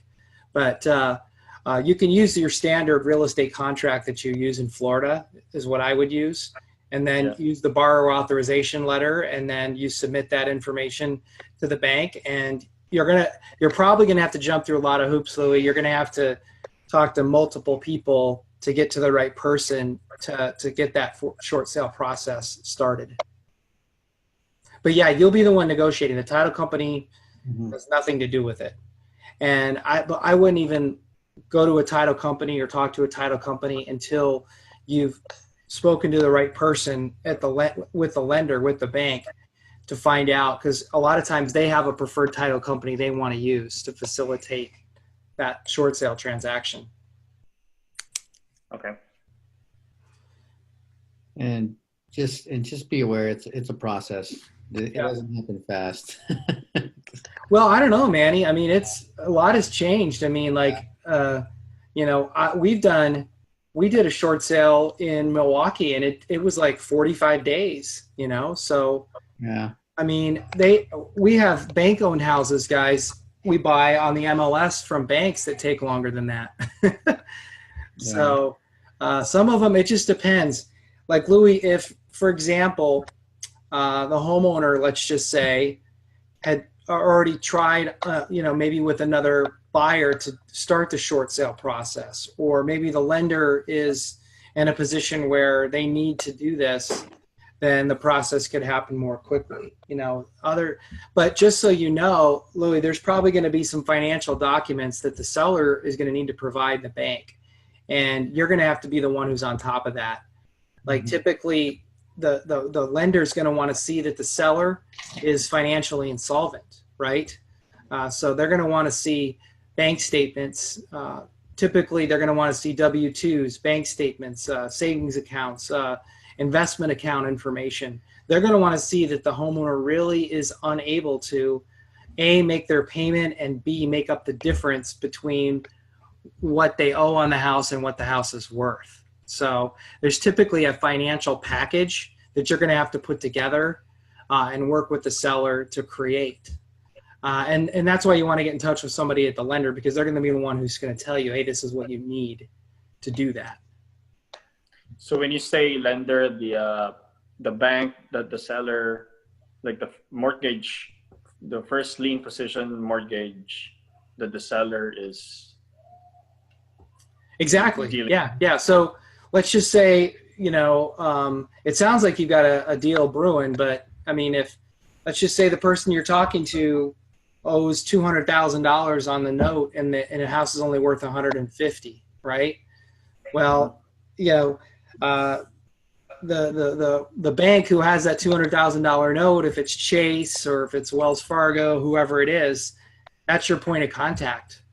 But you can use your standard real estate contract that you use in Florida is what I would use. And then use the borrower authorization letter, and then you submit that information to the bank. And you're probably gonna have to jump through a lot of hoops, Louis. You're gonna have to talk to multiple people to get to the right person to get that short sale process started. But yeah, you'll be the one negotiating. The title company has nothing to do with it. And I wouldn't even go to a title company or talk to a title company until you've spoken to the right person with the lender, with the bank, to find out, because a lot of times they have a preferred title company they want to use to facilitate that short sale transaction. Okay. And just be aware, it's a process. It doesn't happen fast. Well, I don't know, Manny. I mean, a lot has changed. I mean, like, we did a short sale in Milwaukee, and it was like 45 days, so yeah. I mean, we have bank owned houses, guys, we buy on the MLS from banks that take longer than that. So some of them, it just depends. Like Louis, if, for example, the homeowner, let's just say, had already tried, maybe with another buyer to start the short sale process, or maybe the lender is in a position where they need to do this, then the process could happen more quickly. But just so you know, Louis, there's probably going to be some financial documents that the seller is going to need to provide the bank, and you're going to have to be the one who's on top of that. Like typically the lender is going to want to see that the seller is financially insolvent, right? So they're going to want to see bank statements. Typically, they're going to want to see W-2s, bank statements, savings accounts, investment account information. They're going to want to see that the homeowner really is unable to, A, make their payment, and B, make up the difference between what they owe on the house and what the house is worth. So there's typically a financial package that you're going to have to put together and work with the seller to create. And that's why you want to get in touch with somebody at the lender, because they're going to be the one who's going to tell you, hey, this is what you need to do that. So when you say lender, the bank, that the seller, like the mortgage, the first lien position mortgage that the seller is exactly dealing. Yeah. So let's just say, it sounds like you've got a deal brewing, but I mean, let's just say the person you're talking to owes $200,000 on the note, and the house is only worth 150, right? Well, the bank who has that $200,000 note, if it's Chase or if it's Wells Fargo, whoever it is, that's your point of contact.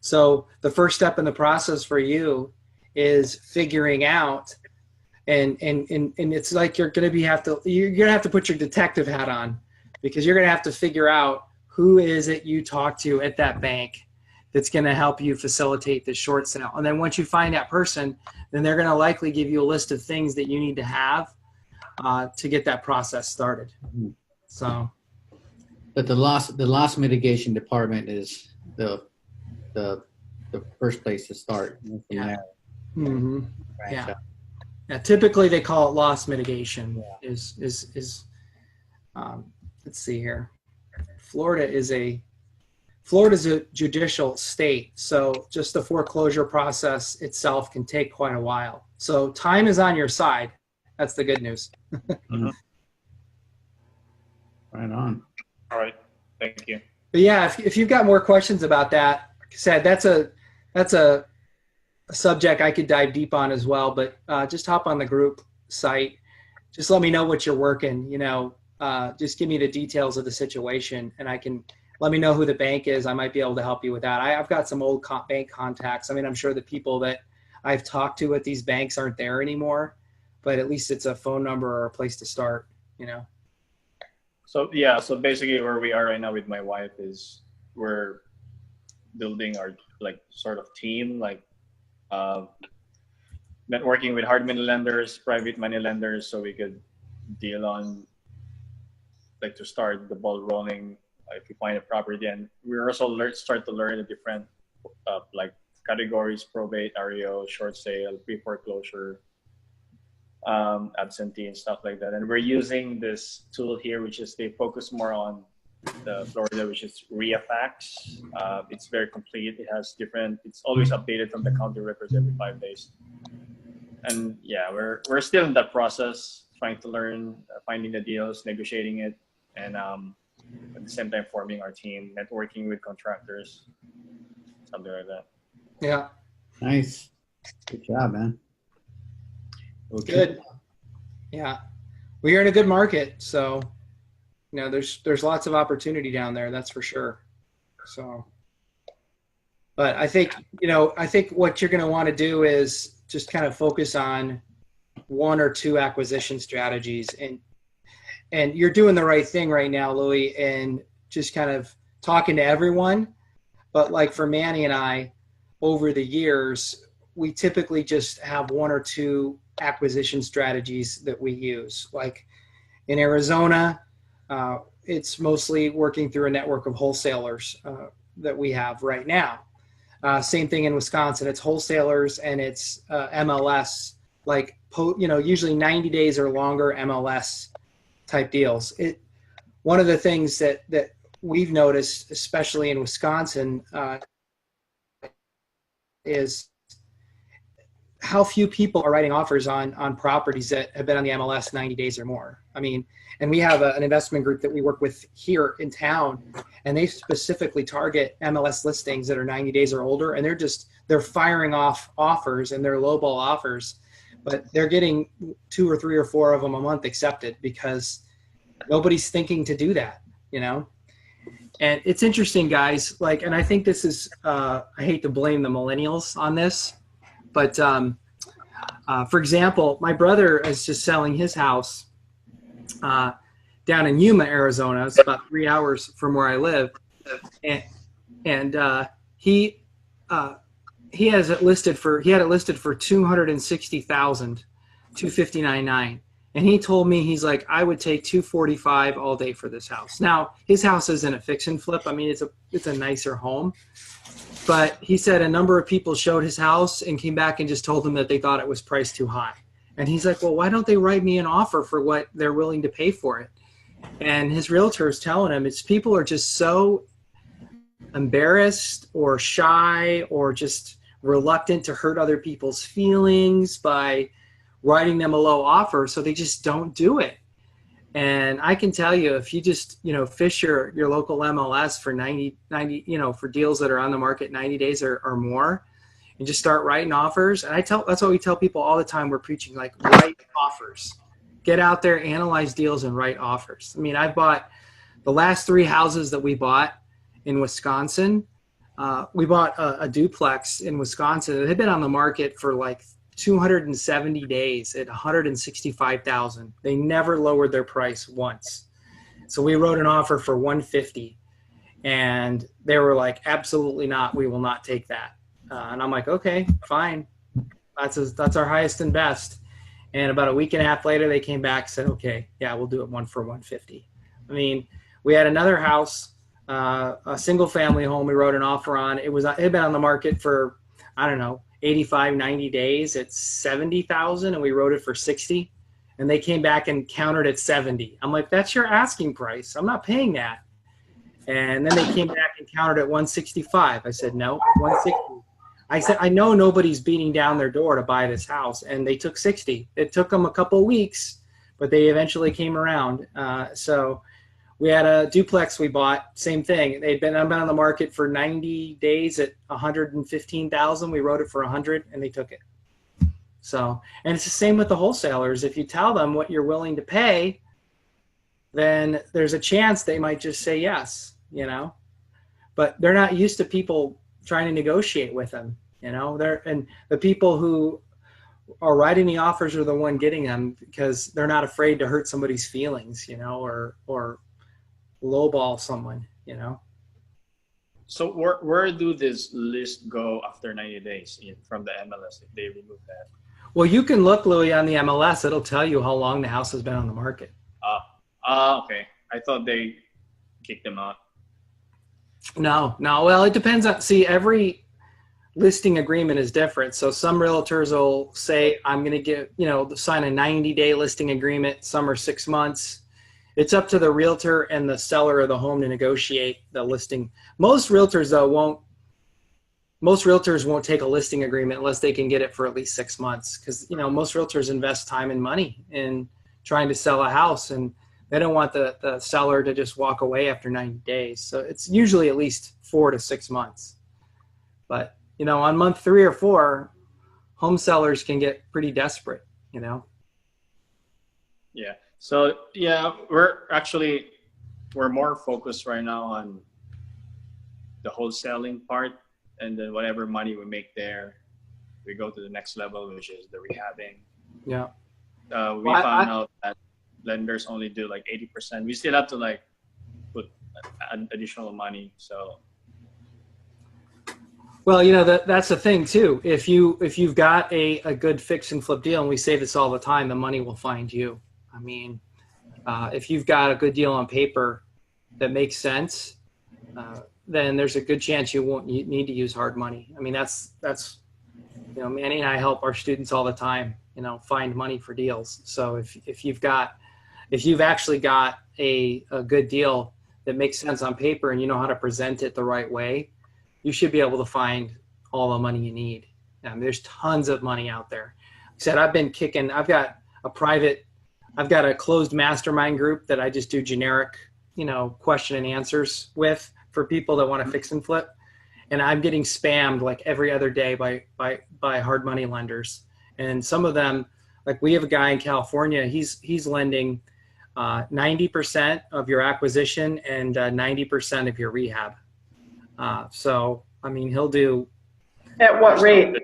So the first step in the process for you is figuring out, and it's like you're gonna have to put your detective hat on, because you're gonna have to figure out who is it you talk to at that bank that's going to help you facilitate the short sale. And then once you find that person, then they're going to likely give you a list of things that you need to have to get that process started. So, but the loss mitigation department is the first place to start. Yeah. Mm-hmm. Yeah. Typically they call it loss mitigation. Is let's see here. Florida's a judicial state, so just the foreclosure process itself can take quite a while. So time is on your side. That's the good news. Mm-hmm. Right on. All right. Thank you. But yeah, if you've got more questions about that, like I said, that's a subject I could dive deep on as well. But just hop on the group site. Just let me know what you're working. Just give me the details of the situation, and let me know who the bank is. I might be able to help you with that. I've got some old bank contacts. I mean, I'm sure the people that I've talked to at these banks aren't there anymore, but at least it's a phone number or a place to start, you know? So yeah, so basically where we are right now with my wife is we're building our like sort of team, like uh, networking with hard money lenders, private money lenders, so we could deal on like to start the ball rolling if we find a property. And we also start to learn the different like categories: probate, REO, short sale, pre-foreclosure, absentee, and stuff like that. And we're using this tool here, which is they focus more on the Florida, which is REAFAX. It's very complete. It has different. It's always updated from the county records every 5 days. And yeah, we're still in that process, trying to learn, finding the deals, negotiating it, and at the same time forming our team, networking with contractors, something like that. Yeah. Nice. Good job, man. Okay. Good. Yeah. Well, you're in a good market. So, you know, there's lots of opportunity down there. That's for sure. So, but I think, you know, I think what you're going to want to do is just kind of focus on 1 or 2 acquisition strategies, and you're doing the right thing right now, Louis, and just kind of talking to everyone. But like for Manny and I, over the years, we typically just have 1 or 2 acquisition strategies that we use. Like in Arizona, it's mostly working through a network of wholesalers that we have right now. Same thing in Wisconsin. It's wholesalers and it's MLS, like usually 90 days or longer MLS type deals. One of the things that we've noticed, especially in Wisconsin, is how few people are writing offers on properties that have been on the MLS 90 days or more. I mean, and we have an investment group that we work with here in town, and they specifically target MLS listings that are 90 days or older, and they're firing off offers, and they're lowball offers, but they're getting 2 or 3 or 4 of them a month accepted because nobody's thinking to do that, you know? And it's interesting, guys, like, and I think this is, I hate to blame the millennials on this, but for example, my brother is just selling his house down in Yuma, Arizona. It's about 3 hours from where I live, and he has it listed for $260,000, $259,900. And he told me, he's like, I would take $245,000 all day for this house. Now, his house isn't a fix and flip. I mean, it's a nicer home. But he said a number of people showed his house and came back and just told him that they thought it was priced too high. And he's like, well, why don't they write me an offer for what they're willing to pay for it? And his realtor is telling him it's people are just so embarrassed or shy or just reluctant to hurt other people's feelings by writing them a low offer, so they just don't do it. And I can tell you, if you just, fish your local MLS for 90, for deals that are on the market 90 days or more, and just start writing offers. And that's what we tell people all the time. We're preaching, like, write offers. Get out there, analyze deals, and write offers. I mean, I bought the last 3 houses that we bought in Wisconsin. We bought a duplex in Wisconsin. It had been on the market for like 270 days at $165,000. They never lowered their price once. So we wrote an offer for $150,000, and they were like, absolutely not. We will not take that. And I'm like, okay, fine. That's our highest and best. And about a week and a half later, they came back and said, okay, yeah, we'll do it for $150,000. I mean, we had another house, a single family home we wrote an offer on. It had been on the market for, I don't know, 85, 90 days at $70,000, and we wrote it for $60,000, and they came back and countered at $70,000. I'm like, that's your asking price. I'm not paying that. And then they came back and countered at $165,000. I said, no, $160,000. I said, I know nobody's beating down their door to buy this house, and they took $60,000. It took them a couple of weeks, but they eventually came around. So we had a duplex we bought, same thing. They'd been on the market for 90 days at $115,000. We wrote it for $100,000, and they took it. So, and it's the same with the wholesalers. If you tell them what you're willing to pay, then there's a chance they might just say yes, But they're not used to people trying to negotiate with them, You know, and the people who are writing the offers are the one getting them because they're not afraid to hurt somebody's feelings, you know, or lowball someone, you know. So where do this list go after 90 days from the MLS if they remove that? Well, you can look, Louis, on the MLS. It'll tell you how long the house has been on the market. Okay. I thought they kicked them out. No. Well, it depends on, see, every listing agreement is different. So some realtors will say, I'm going to get, you know, sign a 90-day listing agreement. Some are 6 months. It's up to the realtor and the seller of the home to negotiate the listing. Most realtors, though, won't take a listing agreement unless they can get it for at least 6 months. Because, you know, most realtors invest time and money in trying to sell a house, and they don't want the seller to just walk away after 90 days. So it's usually at least 4 to 6 months. But, you know, on month 3 or 4, home sellers can get pretty desperate, you know. Yeah. So yeah, we're more focused right now on the wholesaling part, and then whatever money we make there, we go to the next level, which is the rehabbing. Yeah. We found out that lenders only do like 80%. We still have to like put additional money. So. Well, you know, that's the thing too. If you've got a good fix and flip deal, and we say this all the time, the money will find you. I mean, if you've got a good deal on paper that makes sense, then there's a good chance you won't need to use hard money. I mean, that's you know, Manny and I help our students all the time, you know, find money for deals. So if you've actually got a good deal that makes sense on paper and you know how to present it the right way, you should be able to find all the money you need. There's tons of money out there. Like I said, I've got a closed mastermind group that I just do generic, you know, question and answers with for people that want to fix and flip. And I'm getting spammed like every other day by hard money lenders. And some of them, like we have a guy in California, he's lending 90% of your acquisition and 90% of your rehab. So, I mean, he'll do. At what rate?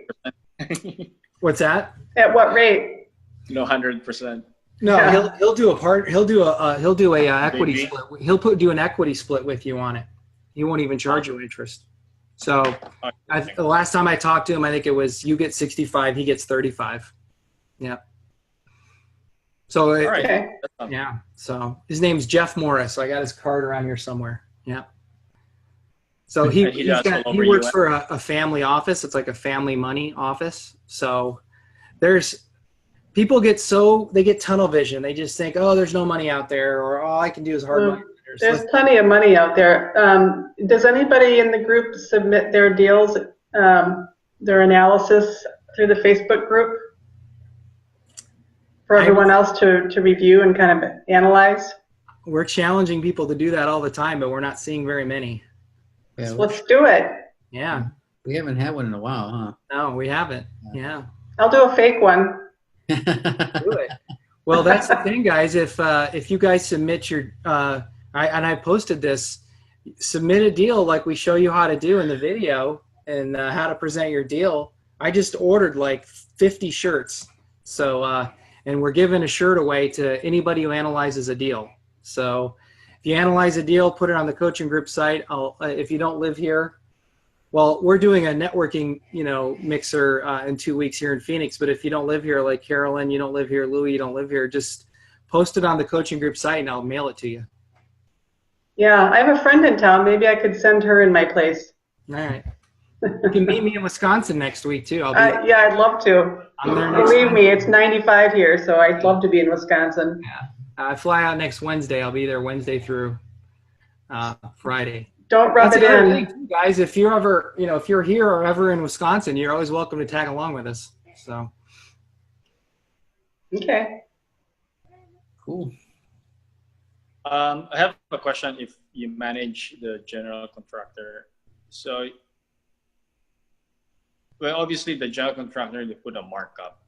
What's that? At what rate? No, 100%. No, Yeah. he'll do a equity split. Do an equity split with you on it. He won't even charge you interest. So the last time I talked to him, I think it was you get 65, he gets 35. Yeah. So All right. Okay. yeah. So his name's Jeff Morris. So I got his card around here somewhere. Yeah. So he works for a family office. It's like a family money office. So people get tunnel vision. They just think, oh, there's no money out there, or all I can do is hard money. There's plenty of money out there. Does anybody in the group submit their deals, their analysis through the Facebook group for everyone else to review and kind of analyze? We're challenging people to do that all the time, but we're not seeing very many. Yeah, Let's do it. Yeah. we haven't had one in a while, No, we haven't. Yeah. I'll do a fake one. huh? Do it. Well, that's the thing, guys. If you guys submit your I posted this, submit a deal like we show you how to do in the video and how to present your deal. I just ordered like 50 shirts. So and we're giving a shirt away to anybody who analyzes a deal. So if you analyze a deal, put it on the coaching group site. If you don't live here, well, we're doing a networking, you know, mixer in 2 weeks here in Phoenix. But if you don't live here, like Carolyn, you don't live here, Louis, you don't live here, just post it on the coaching group site and I'll mail it to you. Yeah, I have a friend in town. Maybe I could send her in my place. All right. You can meet me in Wisconsin next week too. Yeah, I'd love to. I'm there next Believe me, Wednesday. it's 95 here, so I'd love to be in Wisconsin. Yeah. I fly out next Wednesday. I'll be there Wednesday through Friday. Don't rub That's it another in. thing, too, guys. If you're ever, if you're here or ever in Wisconsin, you're always welcome to tag along with us. So. Okay. Cool. I have a question. If you manage the general contractor, so well, obviously the general contractor, they put a markup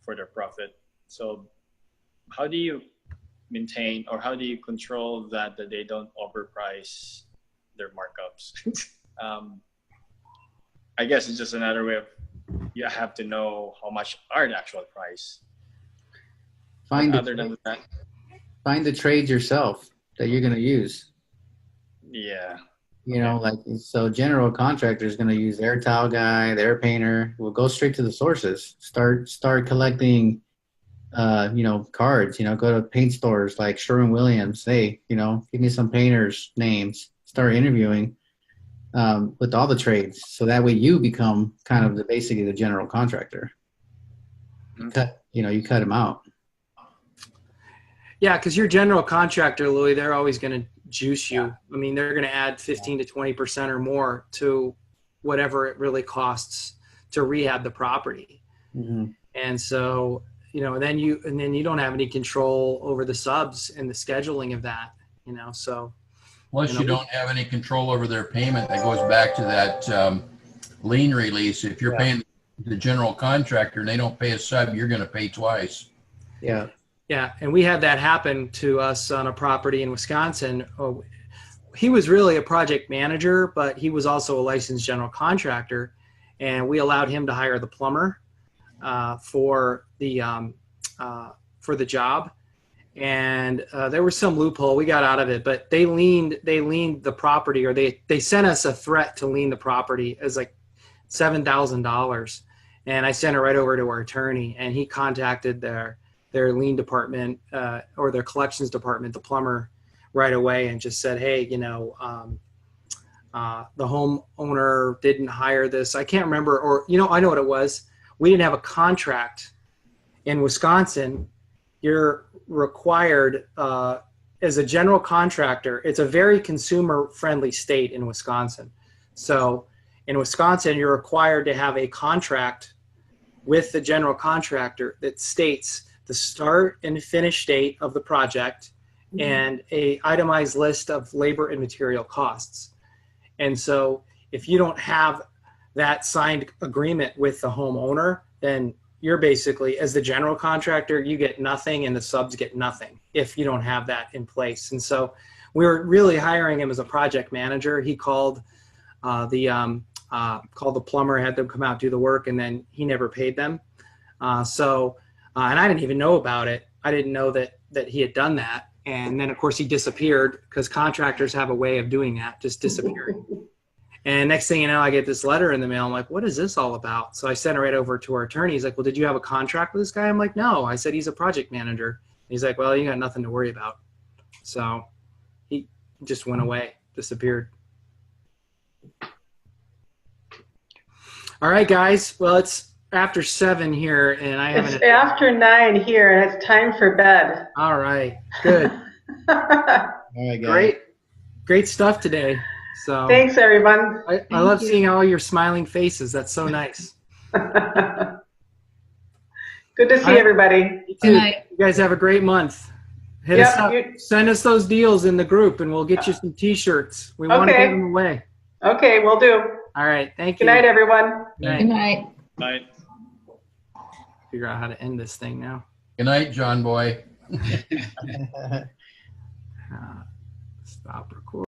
for their profit. So how do you maintain, or how do you control that they don't overprice their markups? I guess it's just another way of you have to know how much are the actual price. Find Other than that, find the trades yourself that you're going to use. yeah. You know, like, so general contractor is going to use their tile guy, their painter. We'll go straight to the sources. Start collecting, you know, cards. You know, go to paint stores like Sherwin-Williams. Hey, you know, give me some painters' names. Start interviewing with all the trades, so that way you become kind of basically the general contractor. You cut them out. Yeah, because your general contractor, Louis, they're always going to juice you. I mean, they're going to add 15 to 20% or more to whatever it really costs to rehab the property. Mm-hmm. And so, you know, then you don't have any control over the subs and the scheduling of that, you know, so. Plus, you don't have any control over their payment. That goes back to that lien release. If you're paying the general contractor and they don't pay a sub, you're going to pay twice. Yeah. Yeah, and we had that happen to us on a property in Wisconsin. Oh, he was really a project manager, but he was also a licensed general contractor, and we allowed him to hire the plumber for the job. And there was some loophole. We got out of it, but they liened the property, or they sent us a threat to lien the property as like $7,000, and I sent it right over to our attorney, and he contacted their lien department or their collections department, the plumber, right away, and just said, hey, you know, the homeowner didn't hire this. I can't remember, or, you know, I know what it was. We didn't have a contract in Wisconsin. You're required as a general contractor. It's a very consumer friendly state in Wisconsin. So in Wisconsin, you're required to have a contract with the general contractor that states the start and finish date of the project and a itemized list of labor and material costs. And so if you don't have that signed agreement with the homeowner, then you're basically, as the general contractor, you get nothing and the subs get nothing if you don't have that in place. And so we were really hiring him as a project manager. He called the plumber, had them come out, do the work, and then he never paid them. And I didn't even know about it. I didn't know that he had done that. And then, of course, he disappeared, because contractors have a way of doing that, just disappearing. And next thing you know, I get this letter in the mail. I'm like, what is this all about? So I sent it right over to our attorney. He's like, well, did you have a contract with this guy? I'm like, no. I said, he's a project manager. He's like, well, you got nothing to worry about. So he just went away, disappeared. All right, guys. Well, it's after 7 here, and I haven't. It's after 9 here, and it's time for bed. All right, good. All right, guys. Great stuff today. So Thanks, everyone. I love seeing all your smiling faces. That's so nice. Good to see everybody. You too. You guys have a great month. Hit us up. Send us those deals in the group, and we'll get you some T-shirts. We want to give them away. Okay, we'll do. All right, thank you. Good night, everyone. Good night. Night. Figure out how to end this thing now. Good night, John Boy. Stop recording.